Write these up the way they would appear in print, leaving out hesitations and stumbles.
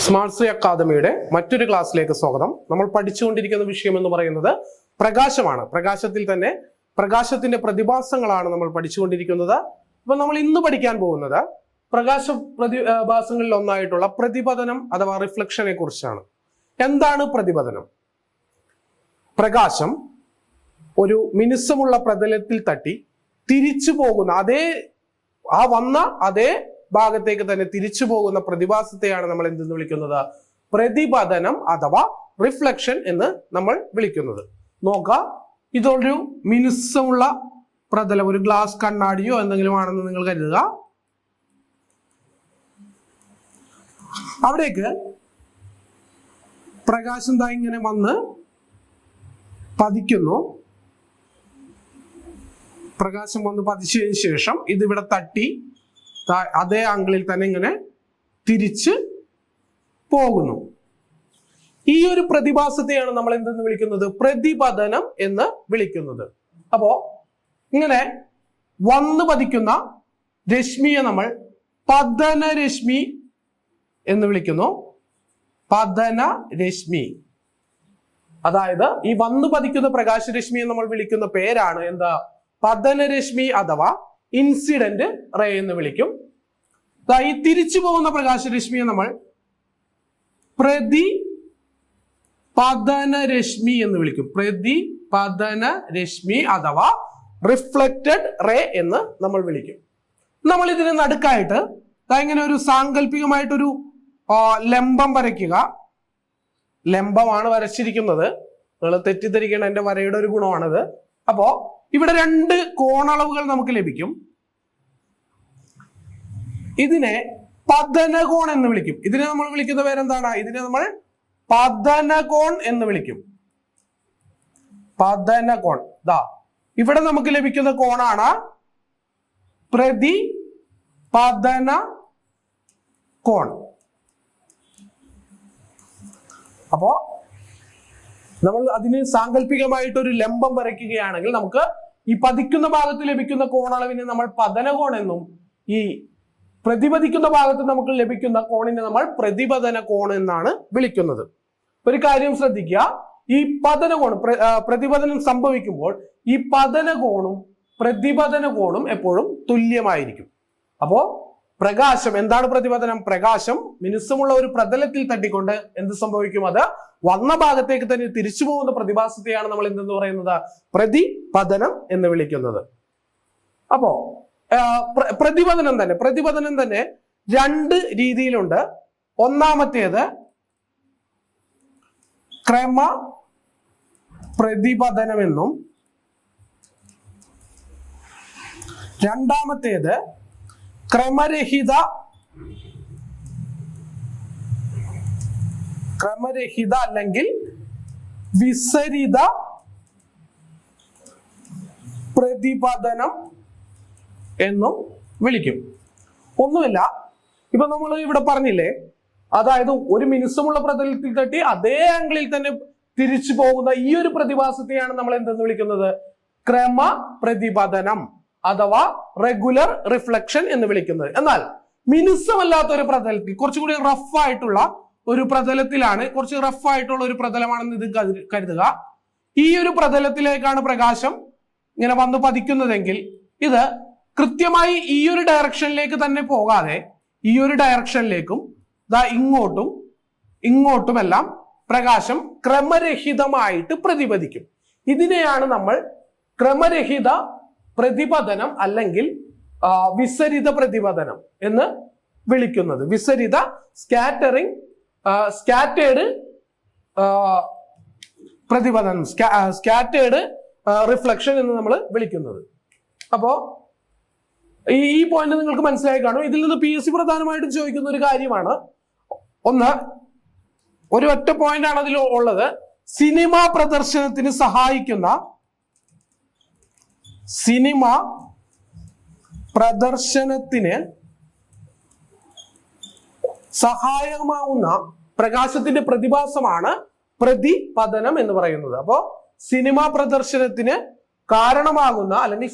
Smart Shri അക്കാദമിയുടെ മറ്റൊരു ക്ലാസ്സിലേക്ക് സ്വാഗതം. നമ്മൾ പഠിച്ചുകൊണ്ടിരിക്കുന്ന വിഷയം എന്ന് പറയുന്നത് പ്രകാശമാണ്. പ്രകാശത്തിൽ തന്നെ പ്രകാശത്തിന്റെ പ്രതിഭാസങ്ങളാണ് നമ്മൾ പഠിച്ചുകൊണ്ടിരിക്കുന്നത്. അപ്പൊ നമ്മൾ ഇന്ന് പഠിക്കാൻ പോകുന്നത് പ്രകാശ പ്രതിഭാസങ്ങളിൽ ഒന്നായിട്ടുള്ള പ്രതിപതനം അഥവാ റിഫ്ലക്ഷനെ കുറിച്ചാണ്. എന്താണ് പ്രതിപതനം? പ്രകാശം ഒരു മിനുസമുള്ള പ്രതലത്തിൽ തട്ടി തിരിച്ചു പോകുന്ന അതേ ഭാഗത്തേക്ക് തന്നെ തിരിച്ചു പോകുന്ന പ്രതിഭാസത്തെയാണ് നമ്മൾ എന്തെന്ന് വിളിക്കുന്നത്? പ്രതിപതനം അഥവാ റിഫ്ലക്ഷൻ എന്ന് നമ്മൾ വിളിക്കുന്നത്. നോക്കാം, ഇതൊരു മിനുസമുള്ള പ്രതലം, ഒരു ഗ്ലാസ് കണ്ണാടിയോ എന്തെങ്കിലും ആണെന്ന് നിങ്ങൾ കരുതുക. അവിടേക്ക് പ്രകാശം ഇങ്ങനെ വന്ന് പതിക്കുന്നു. പ്രകാശം വന്ന് പതിച്ചതിന് ശേഷം ഇതിവിടെ തട്ടി അതേ ആംഗിളിൽ തന്നെ ഇങ്ങനെ തിരിച്ച് പോകുന്നു. ഈ ഒരു പ്രതിഭാസത്തെയാണ് നമ്മൾ എന്തെന്ന് വിളിക്കുന്നത്? പ്രതിപതനം എന്ന് വിളിക്കുന്നത്. അപ്പോ ഇങ്ങനെ വന്നു പതിക്കുന്ന രശ്മിയെ നമ്മൾ പതനരശ്മി എന്ന് വിളിക്കുന്നു. പതനരശ്മി, അതായത് ഈ വന്നു പതിക്കുന്ന പ്രകാശരശ്മിയെ നമ്മൾ വിളിക്കുന്ന പേരാണ് എന്താ? പതനരശ്മി അഥവാ ഇൻസിഡന്റ് റേ എന്ന് വിളിക്കും. ഈ തിരിച്ചു പോകുന്ന പ്രകാശരശ്മിയെ നമ്മൾ പ്രതിപതനരശ്മി എന്ന് വിളിക്കും. പ്രതിപതനരശ്മി അഥവാ റിഫ്ലക്റ്റഡ് റേ എന്ന് നമ്മൾ വിളിക്കും. നമ്മൾ ഇതിന് നടുക്കായിട്ട് ഇങ്ങനെ ഒരു സാങ്കല്പികമായിട്ടൊരു ലംബം വരയ്ക്കുക. ലംബമാണ് വരച്ചിരിക്കുന്നത്, നിങ്ങൾ തെറ്റിദ്ധരിക്കേണ്ട, എന്റെ വരയുടെ ഒരു ഗുണമാണിത്. അപ്പോ ഇവിടെ രണ്ട് കോണളവുകൾ നമുക്ക് ലഭിക്കും. ഇതിനെ പതനകോൺ എന്ന് വിളിക്കും. ഇതിനെ നമ്മൾ വിളിക്കുന്ന പേരെന്താണ്? ഇതിനെ നമ്മൾ പതനകോൺ എന്ന് വിളിക്കും. പതനകോൺ. ഇവിടെ നമുക്ക് ലഭിക്കുന്ന കോണാണ് പ്രതിപതന കോൺ. അപ്പോ നമ്മൾ അതിന് സാങ്കല്പികമായിട്ടൊരു ലംബം വരയ്ക്കുകയാണെങ്കിൽ നമുക്ക് ഈ പതിക്കുന്ന ഭാഗത്ത് ലഭിക്കുന്ന കോണളവിനെ നമ്മൾ പതനകോൺ എന്നും ഈ പ്രതിപതിക്കുന്ന ഭാഗത്ത് നമുക്ക് ലഭിക്കുന്ന കോണിനെ നമ്മൾ പ്രതിപതന കോൺ എന്നാണ് വിളിക്കുന്നത്. ഒരു കാര്യം ശ്രദ്ധിക്കുക, ഈ പതനകോൺ പ്രതിപതനം സംഭവിക്കുമ്പോൾ ഈ പതനകോണും പ്രതിപതന കോണും എപ്പോഴും തുല്യമായിരിക്കും. അപ്പോ പ്രകാശം എന്താണ്? പ്രതിപതനം. പ്രകാശം മിനുസമുള്ള ഒരു പ്രതലത്തിൽ തട്ടിക്കൊണ്ട് എന്ത് സംഭവിക്കും? അത് വന്ന ഭാഗത്തേക്ക് തന്നെ തിരിച്ചു പോകുന്ന പ്രതിഭാസത്തെയാണ് നമ്മൾ എന്തെന്ന് പറയുന്നത്? പ്രതിപതനം എന്ന് വിളിക്കുന്നത്. അപ്പോ പ്രതിപതനം തന്നെ രണ്ട് രീതിയിലുണ്ട്. ഒന്നാമത്തേത് ക്രമ പ്രതിപതനമെന്നും രണ്ടാമത്തേത് ക്രമരഹിത അല്ലെങ്കിൽ വിസരിത പ്രതിപതനം എന്നും വിളിക്കും. ഒന്നുമില്ല, ഇപ്പൊ നമ്മൾ ഇവിടെ പറഞ്ഞില്ലേ, അതായത് ഒരു മിനുസമുള്ള പ്രതലത്തിൽ തട്ടി അതേ ആംഗിളിൽ തന്നെ തിരിച്ചു പോകുന്ന ഈ ഒരു പ്രതിഭാസത്തെയാണ് നമ്മൾ എന്തെന്ന് വിളിക്കുന്നത്? ക്രമ പ്രതിപതനം അഥവാ റെഗുലർ റിഫ്ലക്ഷൻ എന്ന് വിളിക്കുന്നത്. എന്നാൽ മിനുസമല്ലാത്ത ഒരു പ്രതലത്തിൽ, കുറച്ചുകൂടി റഫ് ആയിട്ടുള്ള ഒരു പ്രതലത്തിലാണ്, കുറച്ച് റഫ് ആയിട്ടുള്ള ഒരു പ്രതലമാണെന്ന് ഇത് കരുതുക. ഈ ഒരു പ്രതലത്തിലേക്കാണ് പ്രകാശം ഇങ്ങനെ വന്ന് പതിക്കുന്നതെങ്കിൽ ഇത് കൃത്യമായി ഈ ഒരു ഡയറക്ഷനിലേക്ക് തന്നെ പോകാതെ ഈ ഒരു ഡയറക്ഷനിലേക്കും ഇങ്ങോട്ടുമെല്ലാം പ്രകാശം ക്രമരഹിതമായിട്ട് പ്രതിപതിക്കും. ഇതിനെയാണ് നമ്മൾ ക്രമരഹിത പ്രതിപതനം അല്ലെങ്കിൽ വിസരിത പ്രതിപതനം എന്ന് വിളിക്കുന്നത്. വിസരിത സ്കാറ്റേർഡ് പ്രതിപതനം, സ്കാറ്റേർഡ് റിഫ്ലക്ഷൻ എന്ന് നമ്മൾ വിളിക്കുന്നത്. അപ്പോ ഈ പോയിന്റ് നിങ്ങൾക്ക് മനസ്സിലായി കാണും. ഇതിൽ നിന്ന് PSC പ്രധാനമായിട്ടും ചോദിക്കുന്ന ഒരു കാര്യമാണ്. ഒരു ഒറ്റ പോയിന്റ് ആണ് അതിൽ ഉള്ളത്. സിനിമാ പ്രദർശനത്തിന് സഹായകമാവുന്ന പ്രകാശത്തിന്റെ പ്രതിഭാസമാണ് പ്രതിപതനം എന്ന് പറയുന്നത്. അപ്പോ സിനിമാ പ്രദർശനത്തിന് കാരണമാകുന്ന അല്ലെങ്കിൽ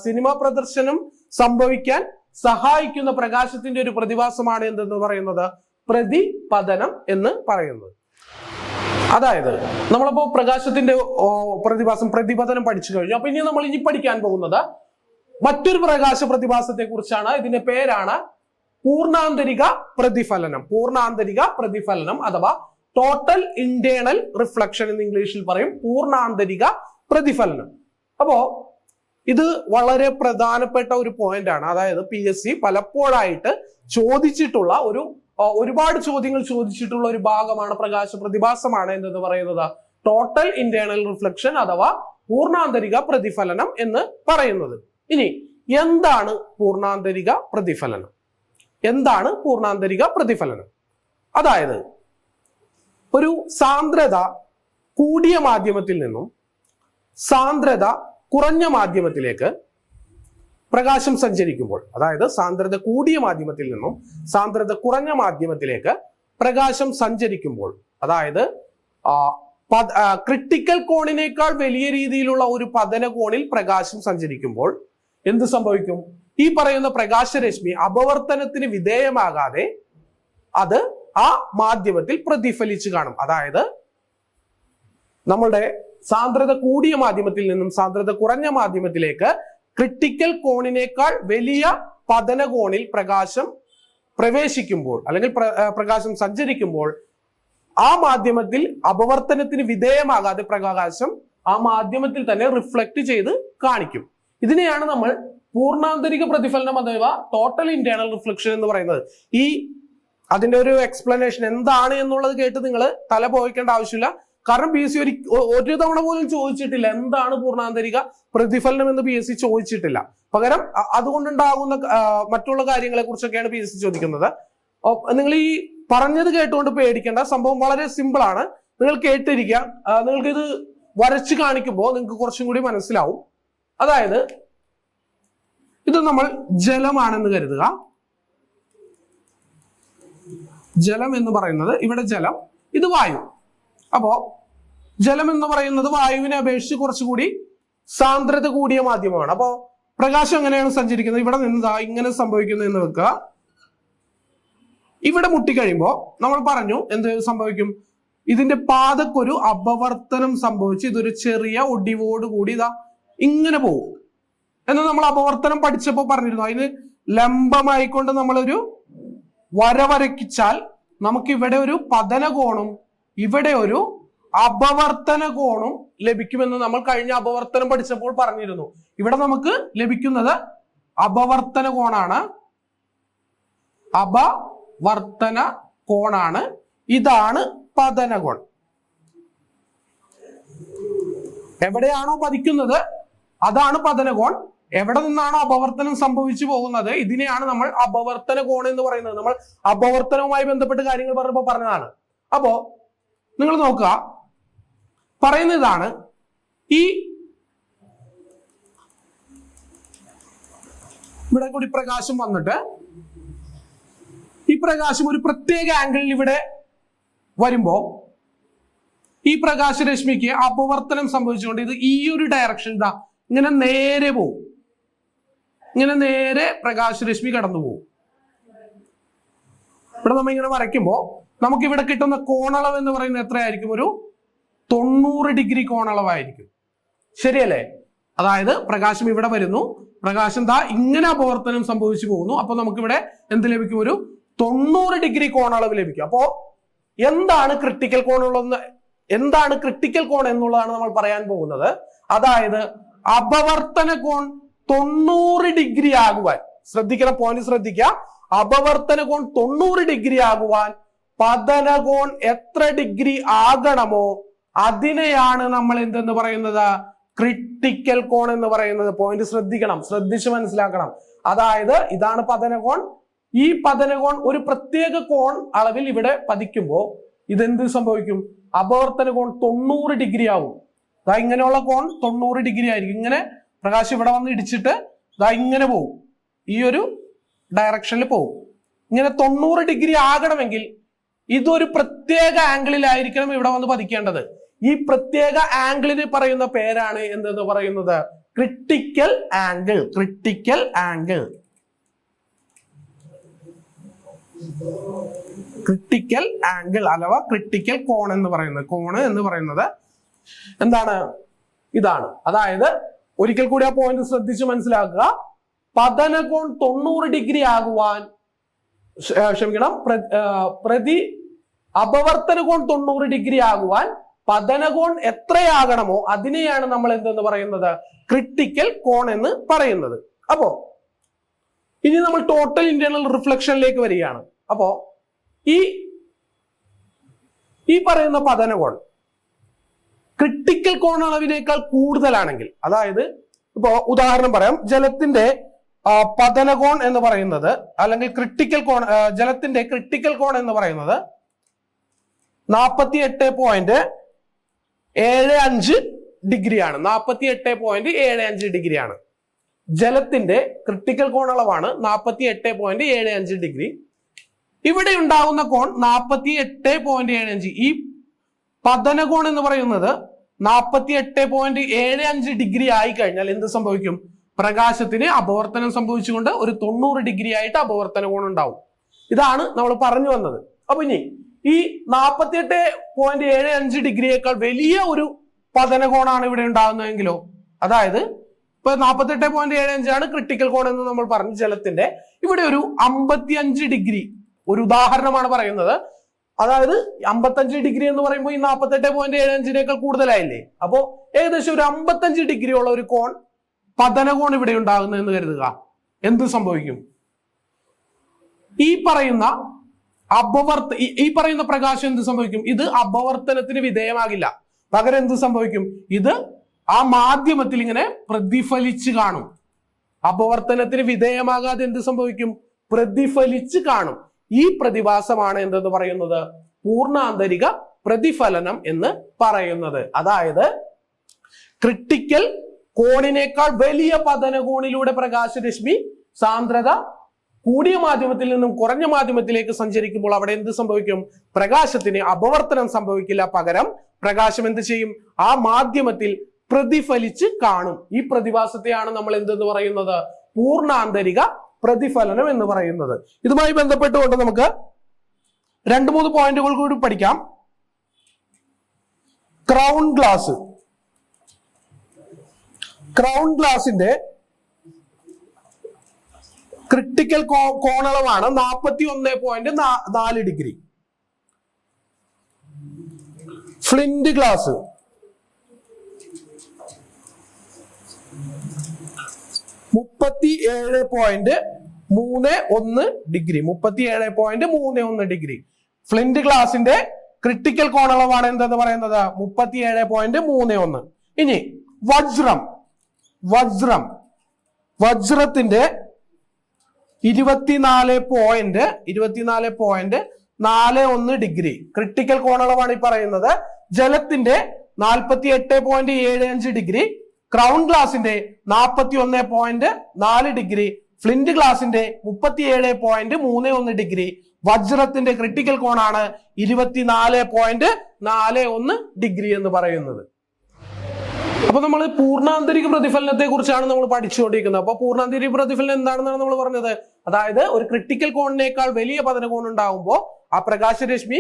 സിനിമാ പ്രദർശനം സംഭവിക്കാൻ സഹായിക്കുന്ന പ്രകാശത്തിന്റെ ഒരു പ്രതിഭാസമാണ് എന്തെന്ന് പറയുന്നത്? പ്രതിപതനം എന്ന് പറയുന്നത്. അതായത് നമ്മളിപ്പോ പ്രകാശത്തിന്റെ പ്രതിഭാസം പ്രതിപതനം പഠിച്ചു കഴിഞ്ഞു. അപ്പൊ ഇനി നമ്മൾ പഠിക്കാൻ പോകുന്നത് മറ്റൊരു പ്രകാശ പ്രതിഭാസത്തെ കുറിച്ചാണ്. ഇതിന്റെ പേരാണ് പൂർണ്ണാന്തരിക പ്രതിഫലനം. പൂർണ്ണാന്തരിക പ്രതിഫലനം അഥവാ ടോട്ടൽ ഇന്റേണൽ റിഫ്ലക്ഷൻ എന്ന് ഇംഗ്ലീഷിൽ പറയും. പൂർണ്ണാന്തരിക പ്രതിഫലനം. അപ്പോ ഇത് വളരെ പ്രധാനപ്പെട്ട ഒരു പോയിന്റ് ആണ്. അതായത് PSC പലപ്പോഴായിട്ട് ചോദിച്ചിട്ടുള്ള ഒരുപാട് ചോദ്യങ്ങൾ ചോദിച്ചിട്ടുള്ള ഒരു ഭാഗമാണ്, പ്രകാശ പ്രതിഭാസമാണ് എന്തെന്ന് പറയുന്നത് ടോട്ടൽ ഇന്റേണൽ റിഫ്ലക്ഷൻ അഥവാ പൂർണ്ണാന്തരിക പ്രതിഫലനം എന്ന് പറയുന്നത്. ഇനി എന്താണ് പൂർണ്ണാന്തരിക പ്രതിഫലനം? എന്താണ് പൂർണ്ണാന്തരിക പ്രതിഫലനം? അതായത് ഒരു സാന്ദ്രത കൂടിയ മാധ്യമത്തിൽ നിന്നും സാന്ദ്രത കുറഞ്ഞ മാധ്യമത്തിലേക്ക് പ്രകാശം സഞ്ചരിക്കുമ്പോൾ, അതായത് സാന്ദ്രത കൂടിയ മാധ്യമത്തിൽ നിന്നും സാന്ദ്രത കുറഞ്ഞ മാധ്യമത്തിലേക്ക് പ്രകാശം സഞ്ചരിക്കുമ്പോൾ, അതായത് ക്രിട്ടിക്കൽ കോണിനേക്കാൾ വലിയ രീതിയിലുള്ള ഒരു പതന കോണിൽ പ്രകാശം സഞ്ചരിക്കുമ്പോൾ എന്ത് സംഭവിക്കും? ഈ പറയുന്ന പ്രകാശരശ്മി അപവർത്തനത്തിന് വിധേയമാകാതെ അത് ആ മാധ്യമത്തിൽ പ്രതിഫലിച്ചു കാണും. അതായത് നമ്മളുടെ സാന്ദ്രത കൂടിയ മാധ്യമത്തിൽ നിന്നും സാന്ദ്രത കുറഞ്ഞ മാധ്യമത്തിലേക്ക് ക്രിട്ടിക്കൽ കോണിനേക്കാൾ വലിയ പതന കോണിൽ പ്രകാശം പ്രവേശിക്കുമ്പോൾ അല്ലെങ്കിൽ പ്രകാശം സഞ്ചരിക്കുമ്പോൾ ആ മാധ്യമത്തിൽ അപവർത്തനത്തിന് വിധേയമാകാതെ പ്രകാശം ആ മാധ്യമത്തിൽ തന്നെ റിഫ്ലക്ട് ചെയ്ത് കാണിക്കും. ഇതിനെയാണ് നമ്മൾ പൂർണ്ണാന്തരിക പ്രതിഫലനം അഥവാ ടോട്ടൽ ഇന്റേണൽ റിഫ്ലക്ഷൻ എന്ന് പറയുന്നത്. അതിന്റെ ഒരു എക്സ്പ്ലനേഷൻ എന്താണ് എന്നുള്ളത് കേട്ട് നിങ്ങൾ തല പോയിക്കേണ്ട ആവശ്യമില്ല. കാരണം PSC ഒരു തവണ പോലും ചോദിച്ചിട്ടില്ല എന്താണ് പൂർണ്ണാന്തരിക പ്രതിഫലനം എന്ന് PSC ചോദിച്ചിട്ടില്ല. പകരം അതുകൊണ്ടുണ്ടാകുന്ന മറ്റുള്ള കാര്യങ്ങളെ കുറിച്ചൊക്കെയാണ് PSC ചോദിക്കുന്നത്. നിങ്ങൾ ഈ പറഞ്ഞത് കേട്ടുകൊണ്ട് പേടിക്കേണ്ട. സംഭവം വളരെ സിമ്പിൾ ആണ്. നിങ്ങൾ കേട്ടിരിക്കുക. നിങ്ങൾക്ക് ഇത് വരച്ച് കാണിക്കുമ്പോൾ നിങ്ങൾക്ക് കുറച്ചും കൂടി മനസ്സിലാവും. അതായത് ഇത് നമ്മൾ ജലമാണെന്ന് കരുതുക. ജലം എന്ന് പറയുന്നത് ഇവിടെ ജലം, ഇത് വായു. അപ്പോ ജലം എന്ന് പറയുന്നത് വായുവിനെ അപേക്ഷിച്ച് കുറച്ചുകൂടി സാന്ദ്രത കൂടിയ മാധ്യമമാണ്. അപ്പോ പ്രകാശം എങ്ങനെയാണ് സഞ്ചരിക്കുന്നത്? ഇവിടെ നിന്ന് ഇങ്ങനെ സംഭവിക്കുന്നത് എന്ന് വെക്കുക. ഇവിടെ മുട്ടിക്കഴിയുമ്പോ നമ്മൾ പറഞ്ഞു എന്ത് സംഭവിക്കും? ഇതിന്റെ പാതക്കൊരു അപവർത്തനം സംഭവിച്ച് ഇതൊരു ചെറിയ ഒടിവോട് കൂടി ഇങ്ങനെ പോകും എന്ന് നമ്മൾ അപവർത്തനം പഠിച്ചപ്പോ പറഞ്ഞിരുന്നു. അതിന് ലംബമായിക്കൊണ്ട് നമ്മളൊരു വര വരയ്ക്കിച്ചാൽ നമുക്ക് ഇവിടെ ഒരു പതന കോണും ഇവിടെ ഒരു അപവർത്തന കോണും ലഭിക്കുമെന്ന് നമ്മൾ കഴിഞ്ഞ അപവർത്തനം പഠിച്ചപ്പോൾ പറഞ്ഞിരുന്നു. ഇവിടെ നമുക്ക് ലഭിക്കുന്നത് അപവർത്തന കോണാണ്. അപവർത്തന കോണാണ്. ഇതാണ് പതന കോൺ. എവിടെയാണോ പതിക്കുന്നത് അതാണ് പതന കോൺ. എവിടെ നിന്നാണോ അപവർത്തനം സംഭവിച്ചു പോകുന്നത് ഇതിനെയാണ് നമ്മൾ അപവർത്തന കോൺ എന്ന് പറയുന്നത്. നമ്മൾ അപവർത്തനവുമായി ബന്ധപ്പെട്ട് കാര്യങ്ങൾ പറഞ്ഞപ്പോൾ പറഞ്ഞതാണ്. അപ്പോ നിങ്ങൾ നോക്കുക, പറയുന്ന ഇതാണ്. ഇവിടെ കൂടി പ്രകാശം വന്നിട്ട് ഈ പ്രകാശം ഒരു പ്രത്യേക ആംഗിളിൽ ഇവിടെ വരുമ്പോ ഈ പ്രകാശരശ്മിക്ക് അപവർത്തനം സംഭവിച്ചുകൊണ്ട് ഇത് ഈ ഒരു ഡയറക്ഷൻ ഇങ്ങനെ നേരെ പോകും. ഇങ്ങനെ നേരെ പ്രകാശരശ്മി കടന്നു പോകും. ഇവിടെ നമ്മൾ ഇങ്ങനെ വരയ്ക്കുമ്പോൾ നമുക്ക് ഇവിടെ കിട്ടുന്ന കോണളവ് എന്ന് പറയുന്നത് എത്രയായിരിക്കും? ഒരു 90 ഡിഗ്രി കോണളവായിരിക്കും. ശരിയല്ലേ? അതായത് പ്രകാശം ഇവിടെ വരുന്നു, പ്രകാശം ഇങ്ങനെ അപവർത്തനം സംഭവിച്ചു പോകുന്നു. അപ്പൊ നമുക്കിവിടെ എന്ത് ലഭിക്കും? ഒരു 90 ഡിഗ്രി കോണളവ് ലഭിക്കും. അപ്പോ എന്താണ് ക്രിട്ടിക്കൽ കോൺ എന്താണ് ക്രിട്ടിക്കൽ കോൺ എന്നുള്ളതാണ് നമ്മൾ പറയാൻ പോകുന്നത്. അതായത് അപവർത്തന കോൺ 90 ഡിഗ്രി ആകുവാൻ, ശ്രദ്ധിക്കണം, പോയിന്റ് ശ്രദ്ധിക്കുക. അപവർത്തന കോൺ 90 ഡിഗ്രി ആകുവാൻ പതന കോൺ എത്ര ഡിഗ്രി ആകണമോ അതിനെയാണ് നമ്മൾ എന്തെന്ന് പറയുന്നത്? ക്രിട്ടിക്കൽ കോൺ എന്ന് പറയുന്നത്. പോയിന്റ് ശ്രദ്ധിക്കണം, ശ്രദ്ധിച്ച് മനസ്സിലാക്കണം. അതായത് ഇതാണ് പതന കോൺ. ഈ പതന കോൺ ഒരു പ്രത്യേക കോൺ അളവിൽ ഇവിടെ പതിക്കുമ്പോൾ ഇതെന്ത് സംഭവിക്കും? അപവർത്തന കോൺ 90 ഡിഗ്രി ആവും. ഇങ്ങനെയുള്ള കോൺ 90 ഡിഗ്രി ആയിരിക്കും. ഇങ്ങനെ പ്രകാശം ഇവിടെ വന്ന് ഇടിച്ചിട്ട് ഇങ്ങനെ പോകും, ഈ ഒരു ഡയറക്ഷനിൽ പോകും. ഇങ്ങനെ 90 ഡിഗ്രി ആകണമെങ്കിൽ ഇതൊരു പ്രത്യേക ആംഗിളിലായിരിക്കണം ഇവിടെ വന്ന് പതിക്കേണ്ടത്. ഈ പ്രത്യേക ആംഗിളിന് പറയുന്ന പേരാണ് എന്തെന്ന് പറയുന്നത്? Critical angle. Critical angle. Critical angle അഥവാ ക്രിട്ടിക്കൽ കോൺ എന്ന് പറയുന്നത്, കോണ് എന്ന് പറയുന്നത് എന്താണ്? ഇതാണ്. അതായത് ഒരിക്കൽ കൂടി ആ പോയിന്റ് ശ്രദ്ധിച്ച് മനസ്സിലാക്കുക. പതനകോൺ 90 ഡിഗ്രി ആകുവാൻ, ക്ഷമിക്കണം, അപവർത്തന കോൺ 90 ഡിഗ്രി ആകുവാൻ പതനകോൺ എത്രയാകണമോ അതിനെയാണ് നമ്മൾ എന്തെന്ന് പറയുന്നത്? ക്രിട്ടിക്കൽ കോൺ എന്ന് പറയുന്നത്. അപ്പോ ഇനി നമ്മൾ ടോട്ടൽ ഇന്റേണൽ റിഫ്ലക്ഷനിലേക്ക് വരികയാണ്. അപ്പോ ഈ പറയുന്ന പതനകോൺ ക്രിട്ടിക്കൽ കോൺ അളവിനേക്കാൾ കൂടുതലാണെങ്കിൽ, അതായത് ഇപ്പോ ഉദാഹരണം പറയാം, ജലത്തിന്റെ പതനകോൺ എന്ന് പറയുന്നത് അല്ലെങ്കിൽ ക്രിട്ടിക്കൽ കോൺ, ജലത്തിന്റെ ക്രിട്ടിക്കൽ കോൺ എന്ന് പറയുന്നത് 48.75 ഡിഗ്രിയാണ്. 48.75 ഡിഗ്രിയാണ്. ജലത്തിന്റെ ക്രിട്ടിക്കൽ കോൺ അളവാണ് 48.75 ഡിഗ്രി. ഇവിടെ ഉണ്ടാകുന്ന കോൺ 48.75. ഈ പതനകോൺ എന്ന് പറയുന്നത് 48.75 ഡിഗ്രി ആയി കഴിഞ്ഞാൽ എന്ത് സംഭവിക്കും? പ്രകാശത്തിന് അപവർത്തനം സംഭവിച്ചുകൊണ്ട് ഒരു 90 ഡിഗ്രി ആയിട്ട് അപവർത്തന കോൺ ഉണ്ടാവും. ഇതാണ് നമ്മൾ പറഞ്ഞു വന്നത്. അപ്പൊ ഇനി ഈ 48.75 ഡിഗ്രിയേക്കാൾ വലിയ ഒരു പതനകോണാണ് ഇവിടെ ഉണ്ടാകുന്നതെങ്കിലോ, അതായത് ഇപ്പൊ 48.75 ആണ് ക്രിട്ടിക്കൽ കോൺ എന്ന് നമ്മൾ പറഞ്ഞു ജലത്തിന്റെ. ഇവിടെ ഒരു 55 ഡിഗ്രി, ഒരു ഉദാഹരണമാണ് പറയുന്നത്. അതായത് 55 ഡിഗ്രി എന്ന് പറയുമ്പോൾ ഈ 48.75 കൂടുതലായില്ലേ? അപ്പോ ഏകദേശം ഒരു 55 ഡിഗ്രി ഉള്ള ഒരു കോൺ, പതനകോൺ ഇവിടെ ഉണ്ടാകുന്നതെന്ന് കരുതുക. എന്ത് സംഭവിക്കും? ഈ പറയുന്ന പ്രകാശം എന്ത് സംഭവിക്കും? ഇത് അപവർത്തനത്തിന് വിധേയമാകില്ല. പകരം എന്ത് സംഭവിക്കും? ഇത് ആ മാധ്യമത്തിൽ ഇങ്ങനെ പ്രതിഫലിച്ച് കാണും. അപവർത്തനത്തിന് വിധേയമാകാതെ എന്ത് സംഭവിക്കും? പ്രതിഫലിച്ച് കാണും. ഈ പ്രതിഭാസമാണ് എന്തെന്ന് പറയുന്നത്? പൂർണ്ണാന്തരിക പ്രതിഫലനം എന്ന് പറയുന്നത്. അതായത് ക്രിട്ടിക്കൽ കോണിനേക്കാൾ വലിയ പതനകോണിലൂടെ പ്രകാശരശ്മി സാന്ദ്രത കൂടിയ മാധ്യമത്തിൽ നിന്നും കുറഞ്ഞ മാധ്യമത്തിലേക്ക് സഞ്ചരിക്കുമ്പോൾ അവിടെ എന്ത് സംഭവിക്കും? പ്രകാശത്തിന് അപവർത്തനം സംഭവിക്കില്ല. പകരം പ്രകാശം എന്ത് ചെയ്യും? ആ മാധ്യമത്തിൽ പ്രതിഫലിച്ച് കാണും. ഈ പ്രതിഭാസത്തെയാണ് നമ്മൾ എന്തെന്ന് പറയുന്നത്? പൂർണ്ണാന്തരിക പ്രതിഫലനം എന്ന് പറയുന്നത്. ഇതുമായി ബന്ധപ്പെട്ടുകൊണ്ട് നമുക്ക് 2-3 പോയിന്റുകൾ കൂടി പഠിക്കാം. Crown glass. ക്രൗൺ ഗ്ലാസിന്റെ ക്രിട്ടിക്കൽ കോണളവാണ് 41.4 degree. Flint glass 37.31 degree. 37.31 degree. Flint ഗ്ലാസിന്റെ ക്രിട്ടിക്കൽ കോണളവാണ് എന്തെന്ന് പറയുന്നത്? 37.31. ഇനി വജ്രത്തിന്റെ 24.41 ഡിഗ്രി ക്രിട്ടിക്കൽ കോണളവാണ് ഈ പറയുന്നത്. ജലത്തിന്റെ 48.75 ഡിഗ്രി, ക്രൗൺ ഗ്ലാസിന്റെ 41.4 ഡിഗ്രി, ഫ്ലിന്റ് ഗ്ലാസിന്റെ 37.31 ഡിഗ്രി, വജ്രത്തിന്റെ ക്രിട്ടിക്കൽ കോണാണ് 24.41 ഡിഗ്രി എന്ന് പറയുന്നത്. അപ്പൊ നമ്മൾ പൂർണ്ണാന്തരിക പ്രതിഫലനത്തെ കുറിച്ചാണ് നമ്മൾ പഠിച്ചുകൊണ്ടിരിക്കുന്നത്. അപ്പൊ പൂർണ്ണാന്തരിക പ്രതിഫലനം എന്താണെന്നാണ് നമ്മൾ പറഞ്ഞത്? അതായത് ഒരു ക്രിട്ടിക്കൽ കോണിനേക്കാൾ വലിയ പതനകോൺ ഉണ്ടാകുമ്പോൾ ആ പ്രകാശരശ്മി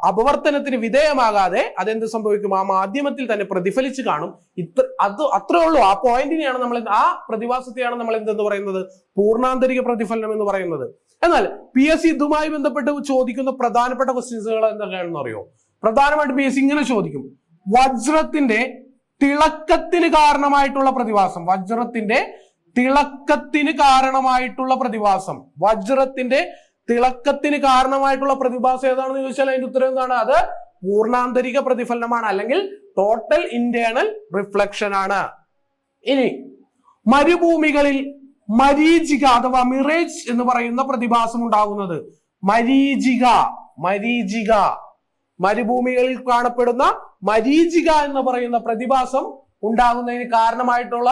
അപവർത്തനത്തിന് വിധേയമാകാതെ അതെന്ത് സംഭവിക്കും? ആ മാധ്യമത്തിൽ തന്നെ പ്രതിഫലിച്ച് കാണും. അത്രേ ഉള്ളൂ. ആ പോയിന്റിനെയാണ് നമ്മൾ, ആ പ്രതിഭാസത്തെയാണ് നമ്മൾ എന്തെന്ന് പറയുന്നത്? പൂർണ്ണാന്തരിക പ്രതിഫലനം എന്ന് പറയുന്നത്. എന്നാൽ PSC ഇതുമായി ബന്ധപ്പെട്ട് ചോദിക്കുന്ന പ്രധാനപ്പെട്ട ക്വസ്റ്റ്യൻസുകൾ എന്തൊക്കെയാണെന്ന് അറിയോ? പ്രധാനമായിട്ട് PSC ഇങ്ങനെ ചോദിക്കും: വജ്രത്തിന്റെ തിളക്കത്തിന് കാരണമായിട്ടുള്ള പ്രതിഭാസം. വജ്രത്തിന്റെ തിളക്കത്തിന് കാരണമായിട്ടുള്ള പ്രതിഭാസം ഏതാണെന്ന് ചോദിച്ചാൽ അതിന്റെ ഉത്തരം എന്താണ്? അത് പൂർണ്ണാന്തരിക പ്രതിഫലനമാണ്, അല്ലെങ്കിൽ ടോട്ടൽ ഇന്റേണൽ റിഫ്ലക്ഷൻ ആണ്. ഇനി മരുഭൂമികളിൽ മരീചിക അഥവാ മിറേജ് എന്ന് പറയുന്ന പ്രതിഭാസം ഉണ്ടാകുന്നത്. മരീചിക മരുഭൂമികളിൽ കാണപ്പെടുന്ന മരീചിക എന്ന് പറയുന്ന പ്രതിഭാസം ഉണ്ടാകുന്നതിന് കാരണമായിട്ടുള്ള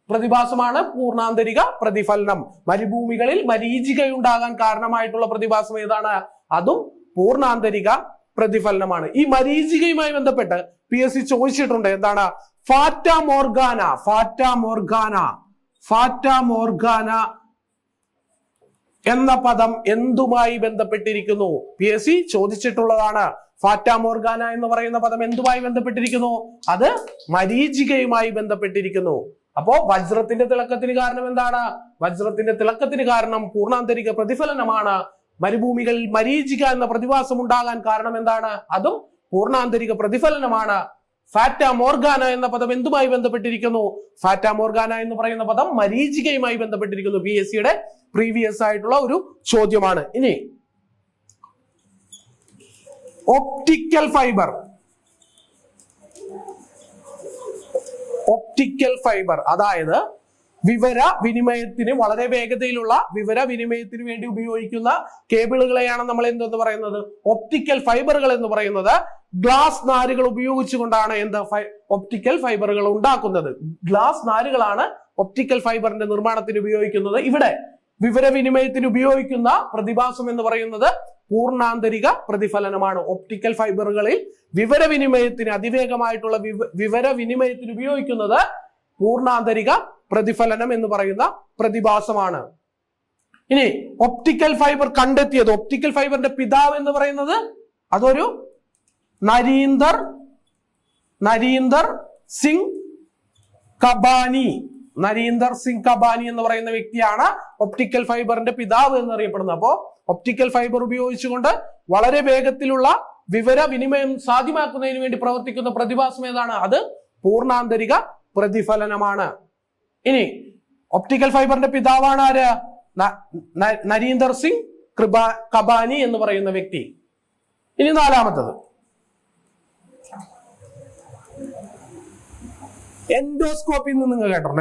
പ്രതിഭാസമാണ് പൂർണ്ണാന്തരിക പ്രതിഫലനം. മരുഭൂമികളിൽ മരീചികയുണ്ടാകാൻ കാരണമായിട്ടുള്ള പ്രതിഭാസം ഏതാണ്? അതും പൂർണ്ണാന്തരിക പ്രതിഫലനമാണ്. ഈ മരീചികയുമായി ബന്ധപ്പെട്ട് PSC ചോദിച്ചിട്ടുണ്ട്. എന്താണ്? ഫാറ്റ മോർഗാന എന്ന പദം എന്തുമായി ബന്ധപ്പെട്ടിരിക്കുന്നു? PSC ചോദിച്ചിട്ടുള്ളതാണ്. ഫാറ്റ മോർഗാന എന്ന് പറയുന്ന പദം എന്തുമായി ബന്ധപ്പെട്ടിരിക്കുന്നു? അത് മരീചികയുമായി ബന്ധപ്പെട്ടിരിക്കുന്നു. അപ്പോ വജ്രത്തിന്റെ തിളക്കത്തിന് കാരണം എന്താണ്? വജ്രത്തിന്റെ തിളക്കത്തിന് കാരണം പൂർണ്ണാന്തരിക പ്രതിഫലനമാണ്. മരുഭൂമികളിൽ മരീചിക എന്ന പ്രതിഭാസം ഉണ്ടാകാൻ കാരണം എന്താണ്? അതും പൂർണ്ണാന്തരിക പ്രതിഫലനമാണ്. ഫാറ്റ മോർഗാന എന്ന പദം എന്തുമായി ബന്ധപ്പെട്ടിരിക്കുന്നു? ഫാറ്റ മോർഗാന എന്ന് പറയുന്ന പദം മരീചികയുമായി ബന്ധപ്പെട്ടിരിക്കുന്നു. PSCയുടെ പ്രീവിയസ് ആയിട്ടുള്ള ഒരു ചോദ്യമാണ്. ഇനി ഒപ്റ്റിക്കൽ ഫൈബർ. ഒപ്റ്റിക്കൽ ഫൈബർ അതായത് വിവരവിനിമയത്തിന് വളരെ വേഗതയിലുള്ള വിവരവിനിമയത്തിന് വേണ്ടി ഉപയോഗിക്കുന്ന കേബിളുകളെയാണ് നമ്മൾ എന്തെന്ന് പറയുന്നത്? ഒപ്റ്റിക്കൽ ഫൈബറുകൾ എന്ന് പറയുന്നത്. ഗ്ലാസ് നാരുകൾ ഉപയോഗിച്ചുകൊണ്ടാണ് ഒപ്റ്റിക്കൽ ഫൈബറുകൾ ഉണ്ടാക്കുന്നത്. ഗ്ലാസ് നാരുകളാണ് ഒപ്റ്റിക്കൽ ഫൈബറിന്റെ നിർമ്മാണത്തിന് ഉപയോഗിക്കുന്നത്. ഇവിടെ വിവരവിനിമയത്തിന് ഉപയോഗിക്കുന്ന പ്രതിഭാസം എന്ന് പറയുന്നത് പൂർണ്ണാന്തരിക പ്രതിഫലനമാണ്. ഒപ്റ്റിക്കൽ ഫൈബറുകളിൽ വിവരവിനിമയത്തിന് അതിവേഗമായിട്ടുള്ള വിവരവിനിമയത്തിന് ഉപയോഗിക്കുന്നത് പൂർണ്ണാന്തരിക പ്രതിഫലനം എന്ന് പറയുന്ന പ്രതിഭാസമാണ്. ഇനി ഒപ്റ്റിക്കൽ ഫൈബർ കണ്ടെത്തിയത്, ഒപ്റ്റിക്കൽ ഫൈബറിന്റെ പിതാവ് എന്ന് പറയുന്നത് അതൊരു നരീന്ദർ സിംഗ് കബാനി. നരീന്ദർ സിംഗ് കബാനി എന്ന് പറയുന്ന വ്യക്തിയാണ് ഒപ്റ്റിക്കൽ ഫൈബറിന്റെ പിതാവ് എന്നറിയപ്പെടുന്നത്. അപ്പോ ഒപ്റ്റിക്കൽ ഫൈബർ ഉപയോഗിച്ചുകൊണ്ട് വളരെ വേഗത്തിലുള്ള വിവരവിനിമയം സാധ്യമാക്കുന്നതിന് വേണ്ടി പ്രവർത്തിക്കുന്ന പ്രതിഭാസം ഏതാണ്? അത് പൂർണ്ണാന്തരിക പ്രതിഫലനമാണ്. ഇനി ഒപ്റ്റിക്കൽ ഫൈബറിന്റെ പിതാവാണ് ആര്? നരീന്ദർ സിംഗ് കബാനി എന്ന് പറയുന്ന വ്യക്തി. ഇനി നാലാമത്തത് എൻഡോസ്കോപ്പി എന്ന് നിങ്ങൾ കേട്ടോ?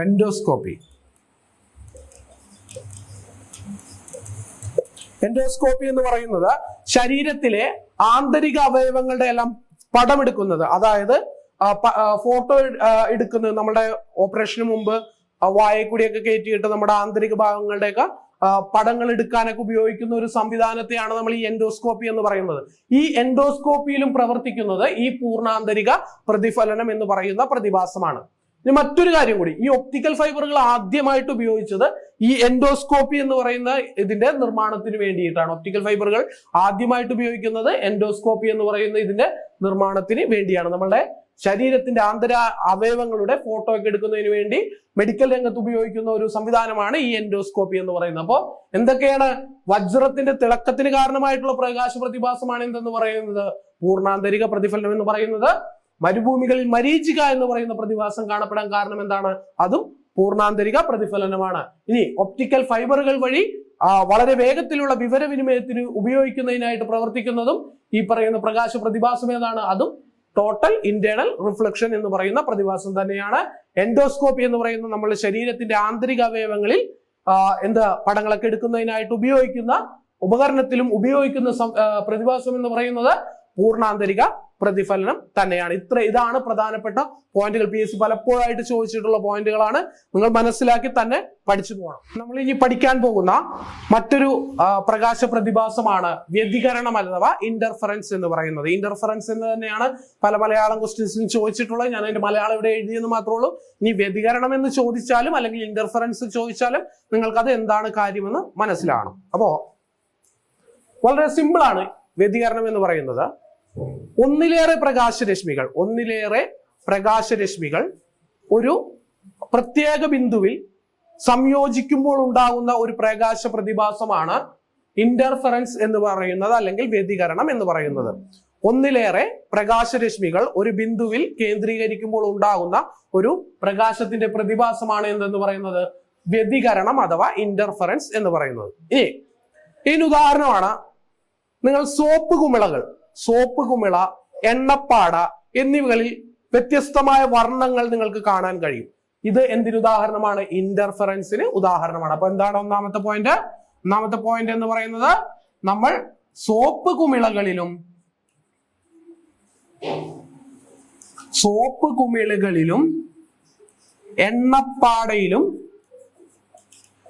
എൻഡോസ്കോപ്പി എന്ന് പറയുന്നത് ശരീരത്തിലെ ആന്തരിക അവയവങ്ങളുടെ എല്ലാം പടമെടുക്കുന്നത്, അതായത് ഫോട്ടോ എടുക്കുന്നത്. നമ്മുടെ ഓപ്പറേഷന് മുമ്പ് വായയിൽ കൂടിയൊക്കെ കയറ്റിയിട്ട് നമ്മുടെ ആന്തരിക ഭാഗങ്ങളുടെയൊക്കെ പടങ്ങൾ എടുക്കാനൊക്കെ ഉപയോഗിക്കുന്ന ഒരു സംവിധാനത്തെയാണ് നമ്മൾ ഈ എൻഡോസ്കോപ്പി എന്ന് പറയുന്നത്. ഈ എൻഡോസ്കോപ്പിയിലും പ്രവർത്തിക്കുന്നത് ഈ പൂർണ്ണാന്തരിക പ്രതിഫലനം എന്ന് പറയുന്ന പ്രതിഭാസമാണ്. ഇനി മറ്റൊരു കാര്യം കൂടി, ഈ ഒപ്റ്റിക്കൽ ഫൈബറുകൾ ആദ്യമായിട്ട് ഉപയോഗിച്ചത് ഈ എൻഡോസ്കോപ്പി എന്ന് പറയുന്ന ഇതിന്റെ നിർമ്മാണത്തിന് വേണ്ടിയിട്ടാണ്. ഒപ്റ്റിക്കൽ ഫൈബറുകൾ ആദ്യമായിട്ട് ഉപയോഗിക്കുന്നത് എൻഡോസ്കോപ്പി എന്ന് പറയുന്ന ഇതിന്റെ നിർമ്മാണത്തിന് വേണ്ടിയാണ്. നമ്മളുടെ ശരീരത്തിന്റെ ആന്തര അവയവങ്ങളുടെ ഫോട്ടോ ഒക്കെ എടുക്കുന്നതിന് വേണ്ടി മെഡിക്കൽ രംഗത്ത് ഉപയോഗിക്കുന്ന ഒരു സംവിധാനമാണ് ഈ എൻഡോസ്കോപ്പി എന്ന് പറയുന്നത്. അപ്പോൾ എന്തൊക്കെയാണ്? വജ്രത്തിന്റെ തിളക്കത്തിന് കാരണമായിട്ടുള്ള പ്രകാശ പ്രതിഭാസമാണ് എന്തെന്ന് പറയുന്നത്? പൂർണ്ണാന്തരിക പ്രതിഫലനം എന്ന് പറയുന്നത്. മരുഭൂമികളിൽ മരീചിക എന്ന് പറയുന്ന പ്രതിഭാസം കാണപ്പെടാൻ കാരണം എന്താണ്? അതും പൂർണ്ണാന്തരിക പ്രതിഫലനമാണ്. ഇനി ഒപ്റ്റിക്കൽ ഫൈബറുകൾ വഴി വളരെ വേഗത്തിലുള്ള വിവരവിനിമയത്തിന് ഉപയോഗിക്കുന്നതിനായിട്ട് പ്രവർത്തിക്കുന്നതും ഈ പറയുന്ന പ്രകാശ പ്രതിഭാസം ഏതാണ്? അതും ടോട്ടൽ ഇന്റേണൽ റിഫ്ലക്ഷൻ എന്ന് പറയുന്ന പ്രതിഭാസം തന്നെയാണ്. എൻഡോസ്കോപ്പി എന്ന് പറയുന്ന നമ്മുടെ ശരീരത്തിന്റെ ആന്തരിക അവയവങ്ങളിൽ പടങ്ങളൊക്കെ എടുക്കുന്നതിനായിട്ട് ഉപയോഗിക്കുന്ന ഉപകരണത്തിലും ഉപയോഗിക്കുന്ന പ്രതിഭാസം എന്ന് പറയുന്നത് പൂർണ്ണാന്തരിക പ്രതിഫലനം തന്നെയാണ്. ഇതാണ് പ്രധാനപ്പെട്ട പോയിന്റുകൾ. PSC പലപ്പോഴായിട്ട് ചോദിച്ചിട്ടുള്ള പോയിന്റുകളാണ്. നിങ്ങൾ മനസ്സിലാക്കി തന്നെ പഠിച്ചു പോകണം. നമ്മൾ ഇനി പഠിക്കാൻ പോകുന്ന മറ്റൊരു പ്രകാശ പ്രതിഭാസമാണ് വ്യതികരണം അഥവാ ഇന്റർഫറൻസ് എന്ന് പറയുന്നത്. ഇന്റർഫറൻസ് എന്ന് തന്നെയാണ് പല മലയാളം ക്വസ്റ്റ്യൻസിനും ചോദിച്ചിട്ടുള്ളത്. ഞാൻ അതിന്റെ മലയാളം ഇവിടെ എഴുതിയെന്ന് മാത്രമേ ഉള്ളൂ. ഇനി വ്യതികരണം എന്ന് ചോദിച്ചാലും അല്ലെങ്കിൽ ഇന്റർഫറൻസ് ചോദിച്ചാലും നിങ്ങൾക്ക് അത് എന്താണ് കാര്യമെന്ന് മനസ്സിലാകണം. അപ്പോ വളരെ സിമ്പിൾ ആണ്. വ്യതികരണം എന്ന് പറയുന്നത് ഒന്നിലേറെ പ്രകാശരശ്മികൾ ഒരു പ്രത്യേക ബിന്ദുവിൽ സംയോജിക്കുമ്പോൾ ഉണ്ടാകുന്ന ഒരു പ്രകാശ പ്രതിഭാസമാണ് ഇന്റർഫറൻസ് എന്ന് പറയുന്നത് അല്ലെങ്കിൽ വ്യതികരണം എന്ന് പറയുന്നത്. ഒന്നിലേറെ പ്രകാശരശ്മികൾ ഒരു ബിന്ദുവിൽ കേന്ദ്രീകരിക്കുമ്പോൾ ഉണ്ടാകുന്ന ഒരു പ്രകാശത്തിന്റെ പ്രതിഭാസമാണ് എന്തെന്ന് പറയുന്നത്? വ്യതികരണം അഥവാ ഇന്റർഫറൻസ് എന്ന് പറയുന്നത്. ഇതിന് ഉദാഹരണമാണ് നിങ്ങൾ സോപ്പ് കുമിള, എണ്ണപ്പാട എന്നിവകളിൽ വ്യത്യസ്തമായ വർണ്ണങ്ങൾ നിങ്ങൾക്ക് കാണാൻ കഴിയും. ഇത് എന്തിന് ഉദാഹരണമാണ്? ഇന്റർഫറൻസിന് ഉദാഹരണമാണ്. അപ്പൊ എന്താണ് ഒന്നാമത്തെ പോയിന്റ്? ഒന്നാമത്തെ പോയിന്റ് എന്ന് പറയുന്നത് നമ്മൾ സോപ്പ് കുമിളകളിലും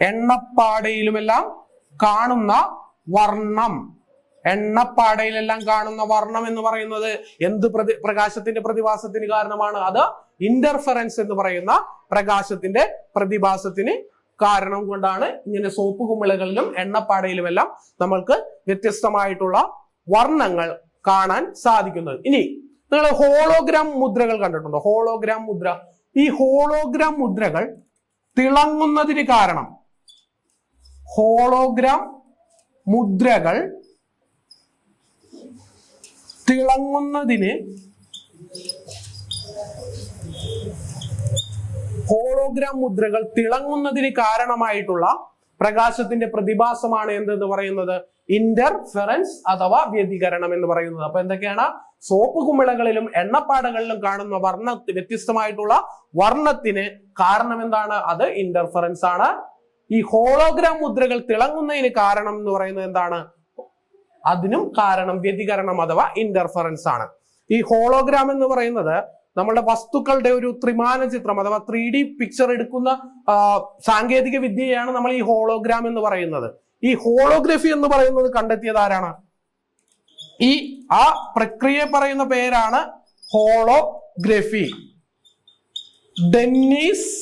എണ്ണപ്പാടയിലുമെല്ലാം കാണുന്ന വർണ്ണം, എണ്ണപ്പാടയിലെല്ലാം കാണുന്ന വർണ്ണം എന്ന് പറയുന്നത് എന്ത് പ്രകാശത്തിന്റെ പ്രതിഭാസത്തിന് കാരണമാണ്? അത് ഇന്റർഫറൻസ് എന്ന് പറയുന്ന പ്രകാശത്തിന്റെ പ്രതിഭാസത്തിന് കാരണം കൊണ്ടാണ് ഇങ്ങനെ സോപ്പ് കുമിളകളിലും എണ്ണപ്പാടയിലുമെല്ലാം നമ്മൾക്ക് വ്യത്യസ്തമായിട്ടുള്ള വർണ്ണങ്ങൾ കാണാൻ സാധിക്കുന്നത്. ഇനി നിങ്ങൾ ഹോളോഗ്രാം മുദ്രകൾ കണ്ടിട്ടുണ്ടോ? ഹോളോഗ്രാം മുദ്ര. ഈ ഹോളോഗ്രാം മുദ്രകൾ തിളങ്ങുന്നതിന് കാരണം, ഹോളോഗ്രാം മുദ്രകൾ തിളങ്ങുന്നതിന് കാരണമായിട്ടുള്ള പ്രകാശത്തിന്റെ പ്രതിഭാസമാണ് എന്തെന്ന് പറയുന്നത്? ഇന്റർഫെറൻസ് അഥവാ വ്യതികരണം എന്ന് പറയുന്നത്. അപ്പൊ എന്തൊക്കെയാണ്? സോപ്പ് കുമിളകളിലും എണ്ണപ്പാടകളിലും കാണുന്ന വ്യത്യസ്തമായിട്ടുള്ള വർണ്ണത്തിന് കാരണം എന്താണ്? അത് ഇന്റർഫെറൻസ് ആണ്. ഈ ഹോളോഗ്രാം മുദ്രകൾ തിളങ്ങുന്നതിന് കാരണം എന്ന് പറയുന്നത് എന്താണ്? അതിനും കാരണം വ്യതികരണം അഥവാ ഇന്റർഫെറൻസ് ആണ്. ഈ ഹോളോഗ്രാം എന്ന് പറയുന്നത് നമ്മുടെ വസ്തുക്കളുടെ ഒരു ത്രിമാന ചിത്രം അഥവാ 3D പിക്ചർ എടുക്കുന്ന സാങ്കേതിക വിദ്യയാണ് നമ്മൾ ഈ ഹോളോഗ്രാം എന്ന് പറയുന്നത്. ഈ ഹോളോഗ്രഫി എന്ന് പറയുന്നത് കണ്ടെത്തിയത് ആരാണ്? ആ പ്രക്രിയയെ പറയുന്ന പേരാണ് ഹോളോഗ്രഫി. ഡെന്നിസ്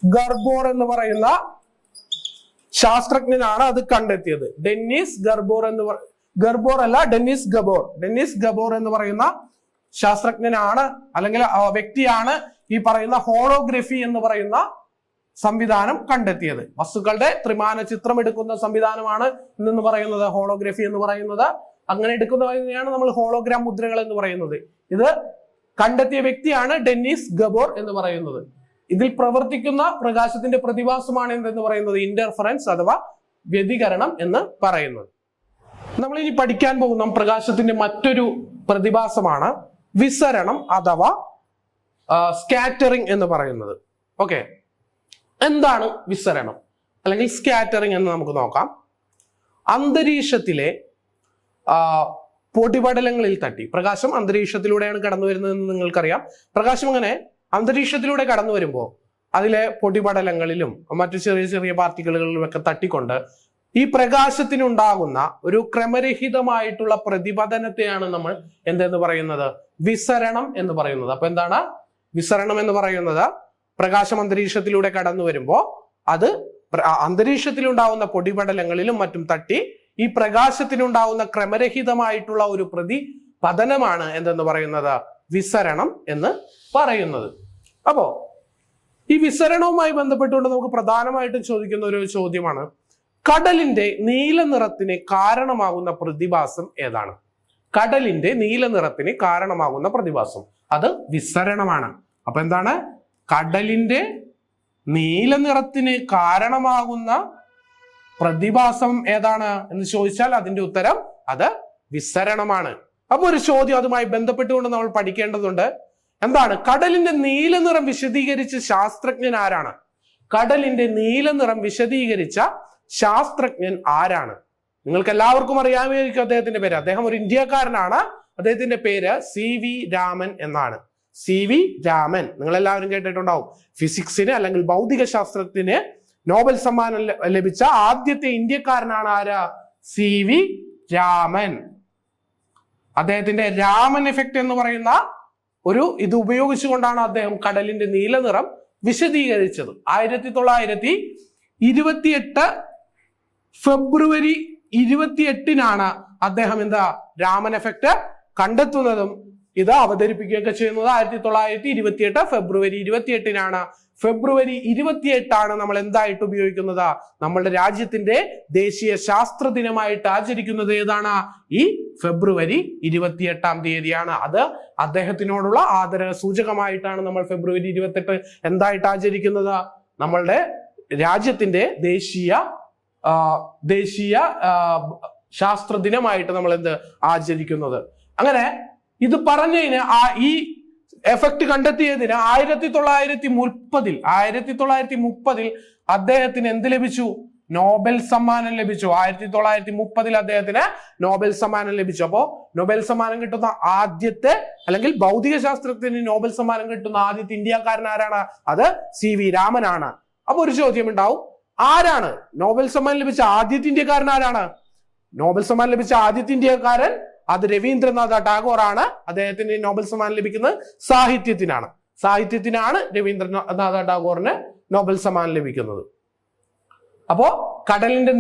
ഗർബോർ എന്ന് പറയുന്ന ശാസ്ത്രജ്ഞനാണ് അത് കണ്ടെത്തിയത്. ഡെന്നിസ് ഗർബോർ ഡെന്നിസ് ഗബോർ എന്ന് പറയുന്ന ശാസ്ത്രജ്ഞനാണ് അല്ലെങ്കിൽ വ്യക്തിയാണ് ഈ പറയുന്ന ഹോളോഗ്രഫി എന്ന് പറയുന്ന സംവിധാനം കണ്ടെത്തിയത്. വസ്തുക്കളുടെ ത്രിമാന ചിത്രം എടുക്കുന്ന സംവിധാനമാണ് എന്ന് പറയുന്നത് ഹോളോഗ്രഫി എന്ന് പറയുന്നത്. അങ്ങനെ എടുക്കുന്നതിനെയാണ് നമ്മൾ ഹോളോഗ്രാം മുദ്രകൾ എന്ന് പറയുന്നത്. ഇത് കണ്ടെത്തിയ വ്യക്തിയാണ് ഡെന്നിസ് ഗബോർ എന്ന് പറയുന്നത്. ഇതിൽ പ്രവർത്തിക്കുന്ന പ്രകാശത്തിന്റെ പ്രതിഭാസമാണ് എന്തെന്ന് പറയുന്നത്? ഇന്റർഫെറൻസ് അഥവാ വ്യതികരണം എന്ന് പറയുന്നത്. നമ്മൾ ഇനി പഠിക്കാൻ പോകുന്ന പ്രകാശത്തിന്റെ മറ്റൊരു പ്രതിഭാസമാണ് വിസരണം അഥവാ സ്കാറ്ററിംഗ് എന്ന് പറയുന്നത്. ഓക്കെ, എന്താണ് വിസരണം അല്ലെങ്കിൽ സ്കാറ്ററിംഗ് എന്ന് നമുക്ക് നോക്കാം. അന്തരീക്ഷത്തിലെ പൊടിപടലങ്ങളിൽ തട്ടി, പ്രകാശം അന്തരീക്ഷത്തിലൂടെയാണ് കടന്നു വരുന്നതെന്ന് നിങ്ങൾക്കറിയാം. പ്രകാശം അങ്ങനെ അന്തരീക്ഷത്തിലൂടെ കടന്നു വരുമ്പോൾ അതിലെ പൊടിപടലങ്ങളിലും മറ്റു ചെറിയ ചെറിയ പാർട്ടിക്കിളുകളിലും ഒക്കെ തട്ടിക്കൊണ്ട് ഈ പ്രകാശത്തിനുണ്ടാകുന്ന ഒരു ക്രമരഹിതമായിട്ടുള്ള പ്രതിപതനത്തെയാണ് നമ്മൾ എന്തെന്ന് പറയുന്നത്? വിസരണം എന്ന് പറയുന്നത്. അപ്പൊ എന്താണ് വിസരണം എന്ന് പറയുന്നത്? പ്രകാശം അന്തരീക്ഷത്തിലൂടെ കടന്നു വരുമ്പോൾ അത് അന്തരീക്ഷത്തിലുണ്ടാവുന്ന പൊടിപടലങ്ങളിലും മറ്റും തട്ടി ഈ പ്രകാശത്തിനുണ്ടാവുന്ന ക്രമരഹിതമായിട്ടുള്ള ഒരു പ്രതിപതനമാണ് എന്തെന്ന് പറയുന്നത്? വിസരണം എന്ന് പറയുന്നത്. അപ്പോ ഈ വിസരണവുമായി ബന്ധപ്പെട്ടുകൊണ്ട് നമുക്ക് പ്രധാനമായിട്ടും ചോദിക്കുന്ന ഒരു ചോദ്യമാണ്, കടലിന്റെ നീല നിറത്തിന് കാരണമാകുന്ന പ്രതിഭാസം ഏതാണ്? കടലിന്റെ നീല നിറത്തിന് കാരണമാകുന്ന പ്രതിഭാസം അത് വിസരണമാണ്. അപ്പൊ എന്താണ്? കടലിന്റെ നീല നിറത്തിന് കാരണമാകുന്ന പ്രതിഭാസം ഏതാണ് എന്ന് ചോദിച്ചാൽ അതിന്റെ ഉത്തരം അത് വിസരണമാണ്. അപ്പൊ ഒരു ചോദ്യം അതുമായി ബന്ധപ്പെട്ടുകൊണ്ട് നമ്മൾ പഠിക്കേണ്ടതുണ്ട്. എന്താണ്? കടലിന്റെ നീല നിറം വിശദീകരിച്ച ശാസ്ത്രജ്ഞൻ ആരാണ്? കടലിന്റെ നീല നിറം വിശദീകരിച്ച ശാസ്ത്രജ്ഞൻ ആരാണ്? നിങ്ങൾക്ക് എല്ലാവർക്കും അറിയാമായിരിക്കും അദ്ദേഹത്തിന്റെ പേര്. അദ്ദേഹം ഒരു ഇന്ത്യക്കാരനാണ്. അദ്ദേഹത്തിന്റെ പേര് CV രാമൻ എന്നാണ്. CV രാമൻ നിങ്ങൾ എല്ലാവരും കേട്ടിട്ടുണ്ടാവും. ഫിസിക്സിന് അല്ലെങ്കിൽ ഭൗതിക ശാസ്ത്രത്തിന് നോബൽ സമ്മാനം ലഭിച്ച ആദ്യത്തെ ഇന്ത്യക്കാരനാണ് ആരാ? CV രാമൻ. അദ്ദേഹത്തിന്റെ രാമൻ എഫക്റ്റ് എന്ന് പറയുന്ന ഇത് ഉപയോഗിച്ചുകൊണ്ടാണ് അദ്ദേഹം കടലിന്റെ നീല നിറം വിശദീകരിച്ചത്. 1928 ഫെബ്രുവരി 28-നാണ് അദ്ദേഹം രാമൻ എഫക്റ്റ് കണ്ടെത്തുന്നതും ഇത് അവതരിപ്പിക്കുകയൊക്കെ ചെയ്യുന്നത്. 1928 ഫെബ്രുവരി 28-നാണ്. ഫെബ്രുവരി 28 നമ്മൾ എന്തായിട്ട് ഉപയോഗിക്കുന്നത്? നമ്മളുടെ രാജ്യത്തിന്റെ ദേശീയ ശാസ്ത്ര ദിനമായിട്ട് ആചരിക്കുന്നത് ഏതാണ്? ഈ ഫെബ്രുവരി 28-ാം തീയതിയാണ്. അത് അദ്ദേഹത്തിനോടുള്ള ആദര സൂചകമായിട്ടാണ് നമ്മൾ ഫെബ്രുവരി 28 എന്തായിട്ട് ആചരിക്കുന്നത്? നമ്മളുടെ രാജ്യത്തിന്റെ ദേശീയ ശാസ്ത്ര ദിനമായിട്ട് നമ്മൾ ആചരിക്കുന്നത്. അങ്ങനെ ഇത് പറഞ്ഞതിന് ഈ എഫക്ട് കണ്ടെത്തിയതിന് 1930 അദ്ദേഹത്തിന് എന്ത് ലഭിച്ചു? നോബൽ സമ്മാനം ലഭിച്ചു. 1930 അദ്ദേഹത്തിന് നോബൽ സമ്മാനം ലഭിച്ചു. അപ്പോ നോബൽ സമ്മാനം കിട്ടുന്ന ആദ്യത്തെ അല്ലെങ്കിൽ ഭൗതിക ശാസ്ത്രത്തിന് നോബൽ സമ്മാനം കിട്ടുന്ന ആദ്യത്തെ ഇന്ത്യക്കാരൻ ആരാണ്? അത് CV രാമനാണ്. അപ്പൊ ഒരു ചോദ്യം ഉണ്ടാവും, ആരാണ് നോബൽ സമ്മാനം ലഭിച്ച ആദ്യത്തെ ഇന്ത്യക്കാരൻ? ആരാണ് നോബൽ സമ്മാനം ലഭിച്ച ആദ്യത്തെ ഇന്ത്യക്കാരൻ? അത് രവീന്ദ്രനാഥ ടാഗോർ ആണ്. അദ്ദേഹത്തിന് നോബൽ സമ്മാനം ലഭിക്കുന്നത് സാഹിത്യത്തിനാണ്. സാഹിത്യത്തിനാണ് രവീന്ദ്രനാഥ ടാഗോറിന് നോബൽ സമ്മാനം ലഭിക്കുന്നത്. അപ്പോ കടലിന്റെ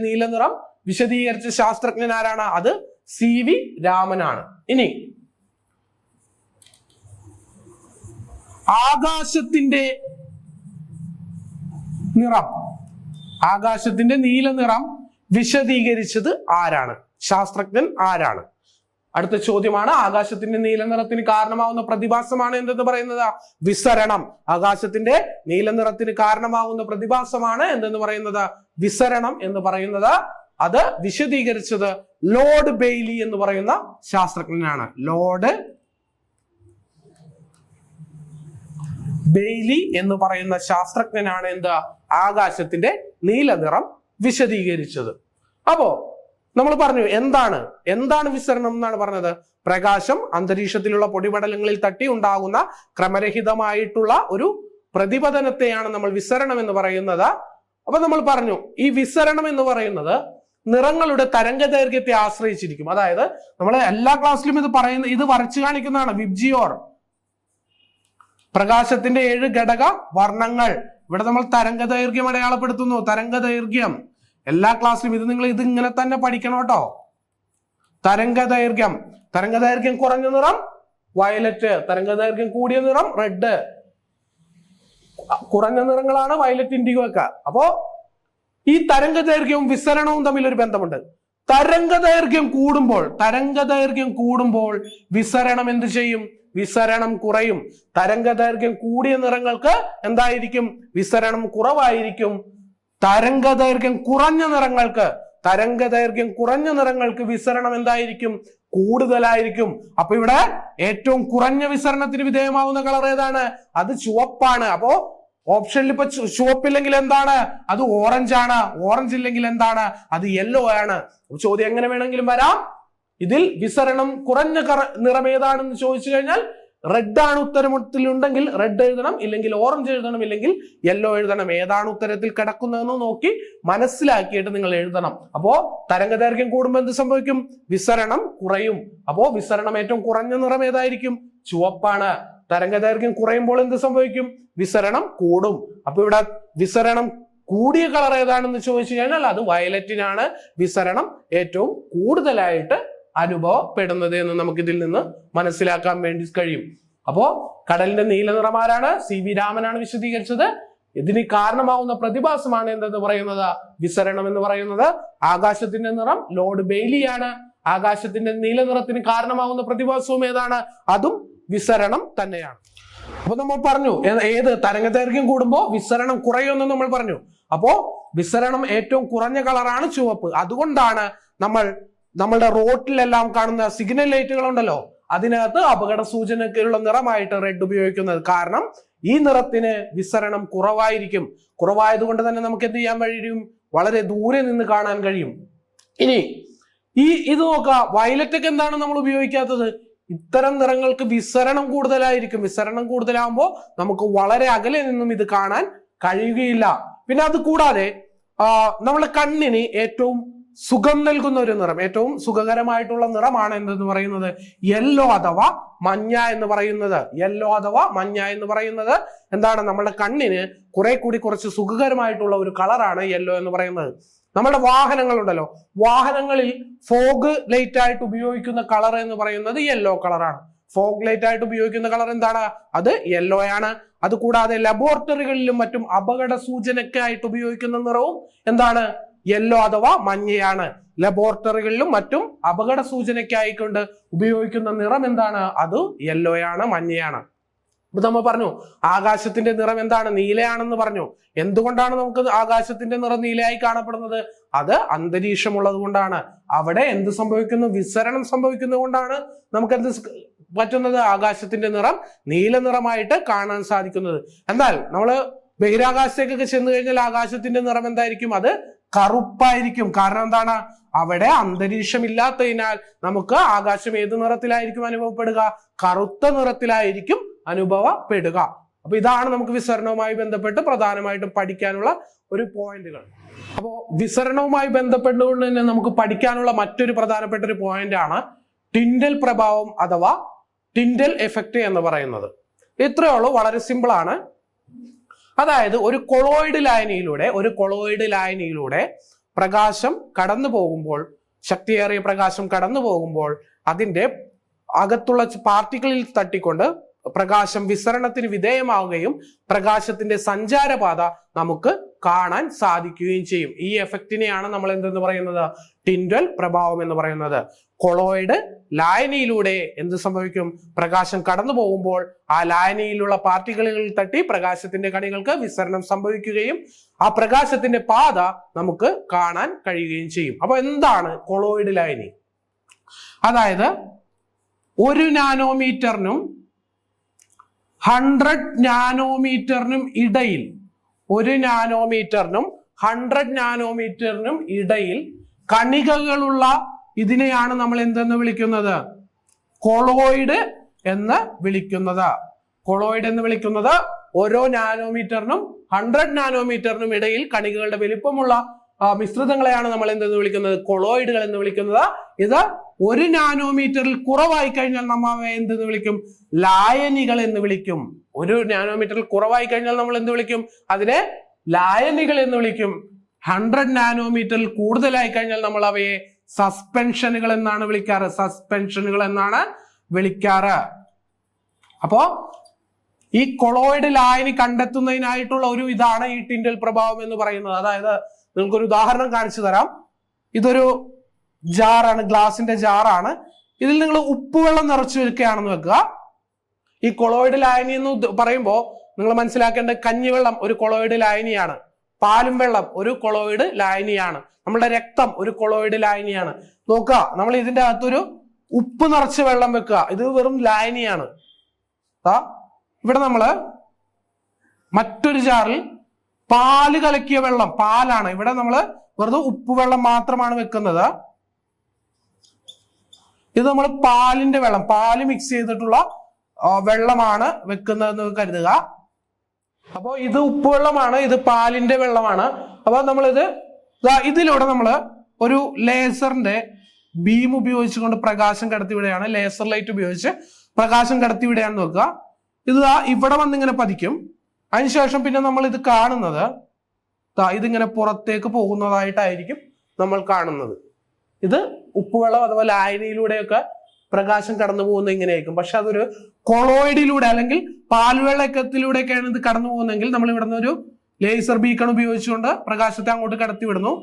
നീലനിറം വിശദീകരിച്ച ശാസ്ത്രജ്ഞൻ ആരാണ്? അത് CV രാമനാണ്. ഇനി ആകാശത്തിന്റെ നീല നിറം വിശദീകരിച്ചത് ആരാണ്? ശാസ്ത്രജ്ഞൻ ആരാണ്? അടുത്ത ചോദ്യമാണ്, ആകാശത്തിന്റെ നീല നിറത്തിന് കാരണമാവുന്ന പ്രതിഭാസമാണ് എന്തെന്ന് പറയുന്നത്? വിസരണം. ആകാശത്തിന്റെ നീല നിറത്തിന് കാരണമാവുന്ന പ്രതിഭാസമാണ് എന്തെന്ന് പറയുന്നത്? വിസരണം എന്ന് പറയുന്നത്. അത് വിശദീകരിച്ചത് ലോർഡ് ബെയ്ലി എന്ന് പറയുന്ന ശാസ്ത്രജ്ഞനാണ്. ലോർഡ് ബെയ്ലി എന്ന് പറയുന്ന ശാസ്ത്രജ്ഞനാണ് എന്താ ആകാശത്തിന്റെ നീല നിറം വിശദീകരിച്ചത്. അപ്പോ നമ്മൾ പറഞ്ഞു എന്താണ് വിസരണം എന്നാണ് പറഞ്ഞത്? പ്രകാശം അന്തരീക്ഷത്തിലുള്ള പൊടിപടലങ്ങളിൽ തട്ടി ഉണ്ടാകുന്ന ക്രമരഹിതമായിട്ടുള്ള ഒരു പ്രതിപതനത്തെയാണ് നമ്മൾ വിസരണം എന്ന് പറയുന്നത്. അപ്പൊ നമ്മൾ പറഞ്ഞു ഈ വിസരണം എന്ന് പറയുന്നത് നിറങ്ങളുടെ തരംഗദൈർഘ്യത്തെ ആശ്രയിച്ചിരിക്കും. അതായത് നമ്മൾ എല്ലാ ക്ലാസ്സിലും ഇത് വരച്ചു കാണിക്കുന്നതാണ്. വിബ്ജിയോർ പ്രകാശത്തിന്റെ 7 ഘടക വർണ്ണങ്ങൾ. ഇവിടെ നമ്മൾ തരംഗദൈർഘ്യം അടയാളപ്പെടുത്തുന്നു. തരംഗദൈർഘ്യം എല്ലാ ക്ലാസ്സിലും ഇത് ഇങ്ങനെ തന്നെ പഠിക്കണം കേട്ടോ. തരംഗദൈർഘ്യം കുറഞ്ഞ നിറം വയലറ്റ്, തരംഗദൈർഘ്യം കൂടിയ നിറം റെഡ്. കുറഞ്ഞ നിറങ്ങളാണ് വയലറ്റ്, ഇൻഡിഗോ ഒക്കെ. അപ്പോ ഈ തരംഗദൈർഘ്യവും വിസരണവും തമ്മിൽ ഒരു ബന്ധമുണ്ട്. തരംഗദൈർഘ്യം കൂടുമ്പോൾ വിസരണം എന്ത് ചെയ്യും? വിസരണം കുറയും. തരംഗദൈർഘ്യം കൂടിയ നിറങ്ങൾക്ക് എന്തായിരിക്കും? വിസരണം കുറവായിരിക്കും. തരംഗദൈർഘ്യം കുറഞ്ഞ നിറങ്ങൾക്ക് വിസരണം എന്തായിരിക്കും? കൂടുതലായിരിക്കും. അപ്പൊ ഇവിടെ ഏറ്റവും കുറഞ്ഞ വിസരണത്തിന് വിധേയമാവുന്ന കളർ ഏതാണ്? അത് ചുവപ്പാണ്. അപ്പോ ഓപ്ഷനിൽ ഇപ്പൊ ചുവപ്പില്ലെങ്കിൽ എന്താണ്? അത് ഓറഞ്ച് ആണ്. ഓറഞ്ച് ഇല്ലെങ്കിൽ എന്താണ്? അത് യെല്ലോ ആണ്. ചോദ്യം എങ്ങനെ വേണമെങ്കിലും വരാം. ഇതിൽ വിസരണം കുറഞ്ഞ നിറം ഏതാണെന്ന് ചോദിച്ചു കഴിഞ്ഞാൽ റെഡ് ആണ് ഉത്തരത്തിലുണ്ടെങ്കിൽ റെഡ് എഴുതണം, ഇല്ലെങ്കിൽ ഓറഞ്ച് എഴുതണം, ഇല്ലെങ്കിൽ യെല്ലോ എഴുതണം. ഏതാണ് ഉത്തരത്തിൽ കിടക്കുന്നതെന്ന് നോക്കി മനസ്സിലാക്കിയിട്ട് നിങ്ങൾ എഴുതണം. അപ്പോ തരംഗദൈർഘ്യം കൂടുമ്പോൾ എന്ത് സംഭവിക്കും? വിസരണം കുറയും. അപ്പോ വിസരണം ഏറ്റവും കുറഞ്ഞ നിറം ഏതായിരിക്കും? ചുവപ്പാണ്. തരംഗദൈർഘ്യം കുറയുമ്പോൾ എന്ത് സംഭവിക്കും? വിസരണം കൂടും. അപ്പൊ ഇവിടെ വിസരണം കൂടിയ കളർ ഏതാണെന്ന് ചോദിച്ചു കഴിഞ്ഞാൽ അത് വയലറ്റിനാണ് വിസരണം ഏറ്റവും കൂടുതലായിട്ട് അനുഭവപ്പെടുന്നത് എന്ന് നമുക്ക് ഇതിൽ നിന്ന് മനസ്സിലാക്കാൻ വേണ്ടി കഴിയും. അപ്പോ കടലിന്റെ നീല നിറം ആരാണ്? CV രാമനാണ് വിശദീകരിച്ചത്. ഇതിന് കാരണമാവുന്ന പ്രതിഭാസമാണ് എന്തെന്ന് പറയുന്നത്? വിസരണം എന്ന് പറയുന്നത്. ആകാശത്തിന്റെ നിറം ലോർഡ് ബെയ്ലിയാണ്. ആകാശത്തിന്റെ നീല നിറത്തിന് കാരണമാവുന്ന പ്രതിഭാസവും ഏതാണ്? അതും വിസരണം തന്നെയാണ്. അപ്പൊ നമ്മൾ പറഞ്ഞു തരംഗദൈർഘ്യം കൂടുമ്പോൾ വിസരണം കുറയുമെന്ന് നമ്മൾ പറഞ്ഞു. അപ്പോ വിസരണം ഏറ്റവും കുറഞ്ഞ കളറാണ് ചുവപ്പ്. അതുകൊണ്ടാണ് നമ്മളുടെ റോട്ടിലെല്ലാം കാണുന്ന സിഗ്നൽ ലൈറ്റുകൾ ഉണ്ടല്ലോ, അതിനകത്ത് അപകട സൂചനയ്ക്കുള്ള നിറമായിട്ട് റെഡ് ഉപയോഗിക്കുന്നത്. കാരണം ഈ നിറത്തിന് വിസരണം കുറവായതുകൊണ്ട് തന്നെ നമുക്ക് എന്ത് ചെയ്യാൻ കഴിയും? വളരെ ദൂരെ നിന്ന് കാണാൻ കഴിയും. ഇനി ഇത് നോക്കുക, വയലറ്റ് ഒക്കെ എന്താണ് നമ്മൾ ഉപയോഗിക്കാത്തത്? ഇത്തരം നിറങ്ങൾക്ക് വിസരണം കൂടുതലായിരിക്കും. വിസരണം കൂടുതലാകുമ്പോൾ നമുക്ക് വളരെ അകലെ നിന്നും ഇത് കാണാൻ കഴിയുകയില്ല. പിന്നെ അത് കൂടാതെ നമ്മുടെ കണ്ണിന് ഏറ്റവും സുഖം നൽകുന്ന ഒരു നിറം, ഏറ്റവും സുഖകരമായിട്ടുള്ള നിറമാണ് എന്തെന്ന് പറയുന്നത്? യെല്ലോ അഥവാ മഞ്ഞ എന്ന് പറയുന്നത്. എന്താണ്? നമ്മുടെ കണ്ണിന് കുറച്ച് സുഖകരമായിട്ടുള്ള ഒരു കളറാണ് യെല്ലോ എന്ന് പറയുന്നത്. നമ്മുടെ വാഹനങ്ങളുണ്ടല്ലോ, വാഹനങ്ങളിൽ ഫോഗ് ലൈറ്റ് ആയിട്ട് ഉപയോഗിക്കുന്ന കളർ എന്ന് പറയുന്നത് യെല്ലോ കളറാണ്. ഫോഗ് ലൈറ്റ് ആയിട്ട് ഉപയോഗിക്കുന്ന കളർ എന്താണ്? അത് യെല്ലോ ആണ്. അതുകൂടാതെ ലബോറട്ടറികളിലും മറ്റും അപകട സൂചനയ്ക്കായിട്ട് ഉപയോഗിക്കുന്ന നിറവും എന്താണ്? യെല്ലോ അഥവാ മഞ്ഞയാണ്. ലബോറട്ടറികളിലും മറ്റും അപകട സൂചനയ്ക്കായിക്കൊണ്ട് ഉപയോഗിക്കുന്ന നിറം എന്താണ്? അത് യെല്ലോയാണ്, മഞ്ഞയാണ്. ഇപ്പൊ നമ്മൾ പറഞ്ഞു ആകാശത്തിന്റെ നിറം എന്താണ്? നീലയാണെന്ന് പറഞ്ഞു. എന്തുകൊണ്ടാണ് നമുക്ക് ആകാശത്തിന്റെ നിറം നീലയായി കാണപ്പെടുന്നത്? അത് അന്തരീക്ഷമുള്ളത് കൊണ്ടാണ്. അവിടെ എന്ത് സംഭവിക്കുന്നു? വിസരണം സംഭവിക്കുന്നത് കൊണ്ടാണ് നമുക്ക് എന്ത് പറ്റുന്നത്? ആകാശത്തിന്റെ നിറം നീല നിറമായിട്ട് കാണാൻ സാധിക്കുന്നത്. എന്നാൽ നമ്മള് ബഹിരാകാശത്തേക്കൊക്കെ ചെന്ന് കഴിഞ്ഞാൽ ആകാശത്തിന്റെ നിറം എന്തായിരിക്കും? അത് കറുപ്പായിരിക്കും. കാരണം എന്താണ്? അവിടെ അന്തരീക്ഷം ഇല്ലാത്തതിനാൽ നമുക്ക് ആകാശം ഏത് നിറത്തിലായിരിക്കും അനുഭവപ്പെടുക? കറുത്ത നിറത്തിലായിരിക്കും അനുഭവപ്പെടുക. അപ്പൊ ഇതാണ് നമുക്ക് വിസരണവുമായി ബന്ധപ്പെട്ട് പ്രധാനമായിട്ടും പഠിക്കാനുള്ള ഒരു പോയിന്റുകൾ. അപ്പോൾ വിസരണവുമായി ബന്ധപ്പെട്ടുകൊണ്ട് തന്നെ നമുക്ക് പഠിക്കാനുള്ള മറ്റൊരു പ്രധാനപ്പെട്ട ഒരു പോയിന്റ് ആണ് ടിൻഡൽ പ്രഭാവം അഥവാ ടിൻഡൽ എഫക്റ്റ് എന്ന് പറയുന്നത്. ഇത്രയേ ഉള്ളൂ, വളരെ സിമ്പിൾ ആണ്. അതായത് ഒരു കൊളോയിഡ് ലായനിയിലൂടെ പ്രകാശം കടന്നു പോകുമ്പോൾ, ശക്തിയേറിയ പ്രകാശം കടന്നു പോകുമ്പോൾ അതിന്റെ അകത്തുള്ള പാർട്ടിക്കിളിൽ തട്ടിക്കൊണ്ട് പ്രകാശം വിസരണത്തിന് വിധേയമാവുകയും പ്രകാശത്തിന്റെ സഞ്ചാരപാത നമുക്ക് കാണാൻ സാധിക്കുകയും ചെയ്യും. ഈ എഫക്റ്റിനെയാണ് നമ്മൾ എന്തെന്ന് പറയുന്നത്? ടിൻഡൽ പ്രഭാവം എന്ന് പറയുന്നത്. കൊളോയിഡ് ലായനിയിലൂടെ എന്ത് സംഭവിക്കും? പ്രകാശം കടന്നു പോകുമ്പോൾ ആ ലായനിയിലുള്ള പാർട്ടിക്കിളുകളിൽ തട്ടി പ്രകാശത്തിന്റെ കണികൾക്ക് വിസരണം സംഭവിക്കുകയും ആ പ്രകാശത്തിന്റെ പാത നമുക്ക് കാണാൻ കഴിയുകയും ചെയ്യും. അപ്പൊ എന്താണ് കൊളോയിഡ് ലായനി? അതായത് 1 നാനോമീറ്ററിനും 100 നാനോമീറ്ററിനും ഇടയിൽ, 1 നാനോമീറ്ററിനും 100 നാനോമീറ്ററിനും ഇടയിൽ കണികകളുള്ള ഇതിനെയാണ് നമ്മൾ എന്തെന്ന് വിളിക്കുന്നത്? കൊളോയിഡ് എന്ന് വിളിക്കുന്നത്. കൊളോയിഡ് എന്ന് വിളിക്കുന്നത് ഓരോ നാനോമീറ്ററിനും 100 നാനോമീറ്ററിനും ഇടയിൽ കണികകളുടെ വലിപ്പമുള്ള മിശ്രിതങ്ങളെയാണ് നമ്മൾ എന്തെന്ന് വിളിക്കുന്നത്? കൊളോയിഡുകൾ എന്ന് വിളിക്കുന്നത്. ഇത് 1 നാനോമീറ്ററിൽ കുറവായി കഴിഞ്ഞാൽ നമ്മൾ അവയെ എന്തെന്ന് വിളിക്കും? ലായനികൾ എന്ന് വിളിക്കും. 1 നാനോമീറ്ററിൽ കുറവായി കഴിഞ്ഞാൽ നമ്മൾ എന്ത് വിളിക്കും? അതിനെ ലായനികൾ എന്ന് വിളിക്കും. 100 നാനോമീറ്ററിൽ കൂടുതലായി കഴിഞ്ഞാൽ നമ്മൾ അവയെ സസ്പെൻഷനുകൾ എന്നാണ് വിളിക്കാറ്. സസ്പെൻഷനുകൾ എന്നാണ് വിളിക്കാറ്. അപ്പോ ഈ കൊളോയിഡ് ലായനി കണ്ടെത്തുന്നതിനായിട്ടുള്ള ഒരു ഇതാണ് ഈ ടിൻഡൽ പ്രഭാവം എന്ന് പറയുന്നത്. അതായത് നിങ്ങൾക്കൊരു ഉദാഹരണം കാണിച്ചു തരാം. ഇതൊരു ജാറാണ്, ഗ്ലാസിന്റെ ജാറാണ്. ഇതിൽ നിങ്ങൾ ഉപ്പുവെള്ളം നിറച്ചു വെക്കുകയാണെന്ന് വെക്കുക. ഈ കൊളോയിഡ് ലായനി എന്ന് പറയുമ്പോൾ നിങ്ങൾ മനസ്സിലാക്കേണ്ട, കഞ്ഞിവെള്ളം ഒരു കൊളോയിഡ് ലായനിയാണ്, പാലും വെള്ളം ഒരു കൊളോയിഡ് ലായനിയാണ്, നമ്മുടെ രക്തം ഒരു കൊളോയിഡ് ലായനിയാണ്. നോക്കുക, നമ്മൾ ഇതിന്റെ അകത്തൊരു ഉപ്പ് നിറച്ച് വെള്ളം വെക്കുക, ഇത് വെറും ലായനിയാണ്. ഇവിടെ നമ്മള് മറ്റൊരു ജാറിൽ പാല് കലക്കിയ വെള്ളം, പാലാണ്, ഇവിടെ നമ്മള് വെറുതെ ഉപ്പുവെള്ളം മാത്രമാണ് വെക്കുന്നത്. ഇത് നമ്മൾ പാലിന്റെ വെള്ളം, പാല് മിക്സ് ചെയ്തിട്ടുള്ള വെള്ളമാണ് വെക്കുന്നതെന്ന് കരുതുക. അപ്പോൾ ഇത് ഉപ്പുവെള്ളമാണ്, ഇത് പാലിന്റെ വെള്ളമാണ്. അപ്പൊ നമ്മളിത് ഇതിലൂടെ നമ്മള് ഒരു ലേസറിന്റെ ബീം ഉപയോഗിച്ചുകൊണ്ട് പ്രകാശം കടത്തിവിടുകയാണ്. ലേസർ ലൈറ്റ് ഉപയോഗിച്ച് പ്രകാശം കടത്തിവിടുകയാണെന്ന് വെക്കുക. ഇത് ഇവിടെ വന്നിങ്ങനെ പതിക്കും. അതിനുശേഷം പിന്നെ നമ്മൾ ഇത് കാണുന്നത് ഇതിങ്ങനെ പുറത്തേക്ക് പോകുന്നതായിട്ടായിരിക്കും നമ്മൾ കാണുന്നത്. ഇത് ഉപ്പുവെള്ളം അഥവാ ലായനിയിലൂടെയൊക്കെ പ്രകാശം കടന്നു പോകുന്നത് ഇങ്ങനെയായിരിക്കും. പക്ഷെ അതൊരു കൊളോയിഡിലൂടെ അല്ലെങ്കിൽ പാൽവെള്ളക്കത്തിലൂടെയൊക്കെയാണ് ഇത് കടന്നു പോകുന്നതെങ്കിൽ നമ്മൾ ഇവിടുന്ന് ഒരു ലേസർ ബീക്കൺ ഉപയോഗിച്ചുകൊണ്ട് പ്രകാശത്തെ അങ്ങോട്ട് കടത്തി വിടുന്നു.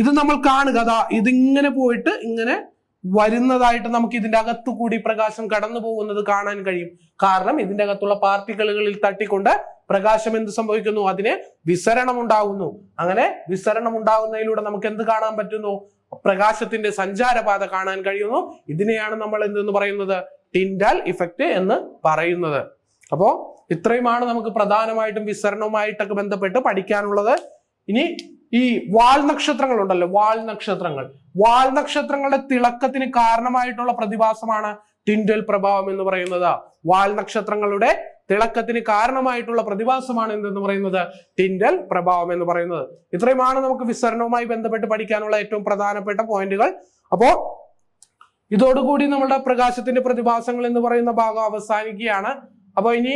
ഇത് നമ്മൾ കാണുക, ഇതിങ്ങനെ പോയിട്ട് ഇങ്ങനെ വരുന്നതായിട്ട് നമുക്ക് ഇതിന്റെ അകത്തു കൂടി പ്രകാശം കടന്നു പോകുന്നത് കാണാൻ കഴിയും. കാരണം ഇതിന്റെ അകത്തുള്ള പാർട്ടിക്കിളുകളിൽ തട്ടിക്കൊണ്ട് പ്രകാശം എന്ത് സംഭവിക്കുന്നു? അതിന് വിസരണം ഉണ്ടാകുന്നു. അങ്ങനെ വിസരണം ഉണ്ടാകുന്നതിലൂടെ നമുക്ക് എന്ത് കാണാൻ പറ്റുന്നു? പ്രകാശത്തിന്റെ സഞ്ചാരപാത കാണാൻ കഴിയുന്നു. ഇതിനെയാണ് നമ്മൾ എന്തെന്ന് പറയുന്നത്? ടിൻഡൽ ഇഫക്റ്റ് എന്ന് പറയുന്നത്. അപ്പോ ഇത്രയുമാണ് നമുക്ക് പ്രധാനമായിട്ടും വിസരണവുമായിട്ടൊക്കെ ബന്ധപ്പെട്ട് പഠിക്കാനുള്ളത്. ഇനി ഈ വാൽ നക്ഷത്രങ്ങൾ ഉണ്ടല്ലോ, വാൽ നക്ഷത്രങ്ങളുടെ തിളക്കത്തിന് കാരണമായിട്ടുള്ള പ്രതിഭാസമാണ് ടിൻഡൽ പ്രഭാവം എന്ന് പറയുന്നത്. വാൽ നക്ഷത്രങ്ങളുടെ തിളക്കത്തിന് കാരണമായിട്ടുള്ള പ്രതിഭാസമാണ് എന്തെന്ന് പറയുന്നത്? ടിൻഡൽ പ്രഭാവം എന്ന് പറയുന്നത്. ഇത്രയുമാണ് നമുക്ക് വിസരണവുമായി ബന്ധപ്പെട്ട് പഠിക്കാനുള്ള ഏറ്റവും പ്രധാനപ്പെട്ട പോയിന്റുകൾ. അപ്പോ ഇതോടുകൂടി നമ്മുടെ പ്രകാശത്തിന്റെ പ്രതിഭാസങ്ങൾ എന്ന് പറയുന്ന ഭാഗം അവസാനിക്കുകയാണ്. അപ്പൊ ഇനി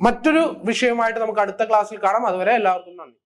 മറ്റൊരു വിഷയമായിട്ട് നമുക്ക് അടുത്ത ക്ലാസ്സിൽ കാണാം. അതുവരെ എല്ലാവർക്കും നന്ദി.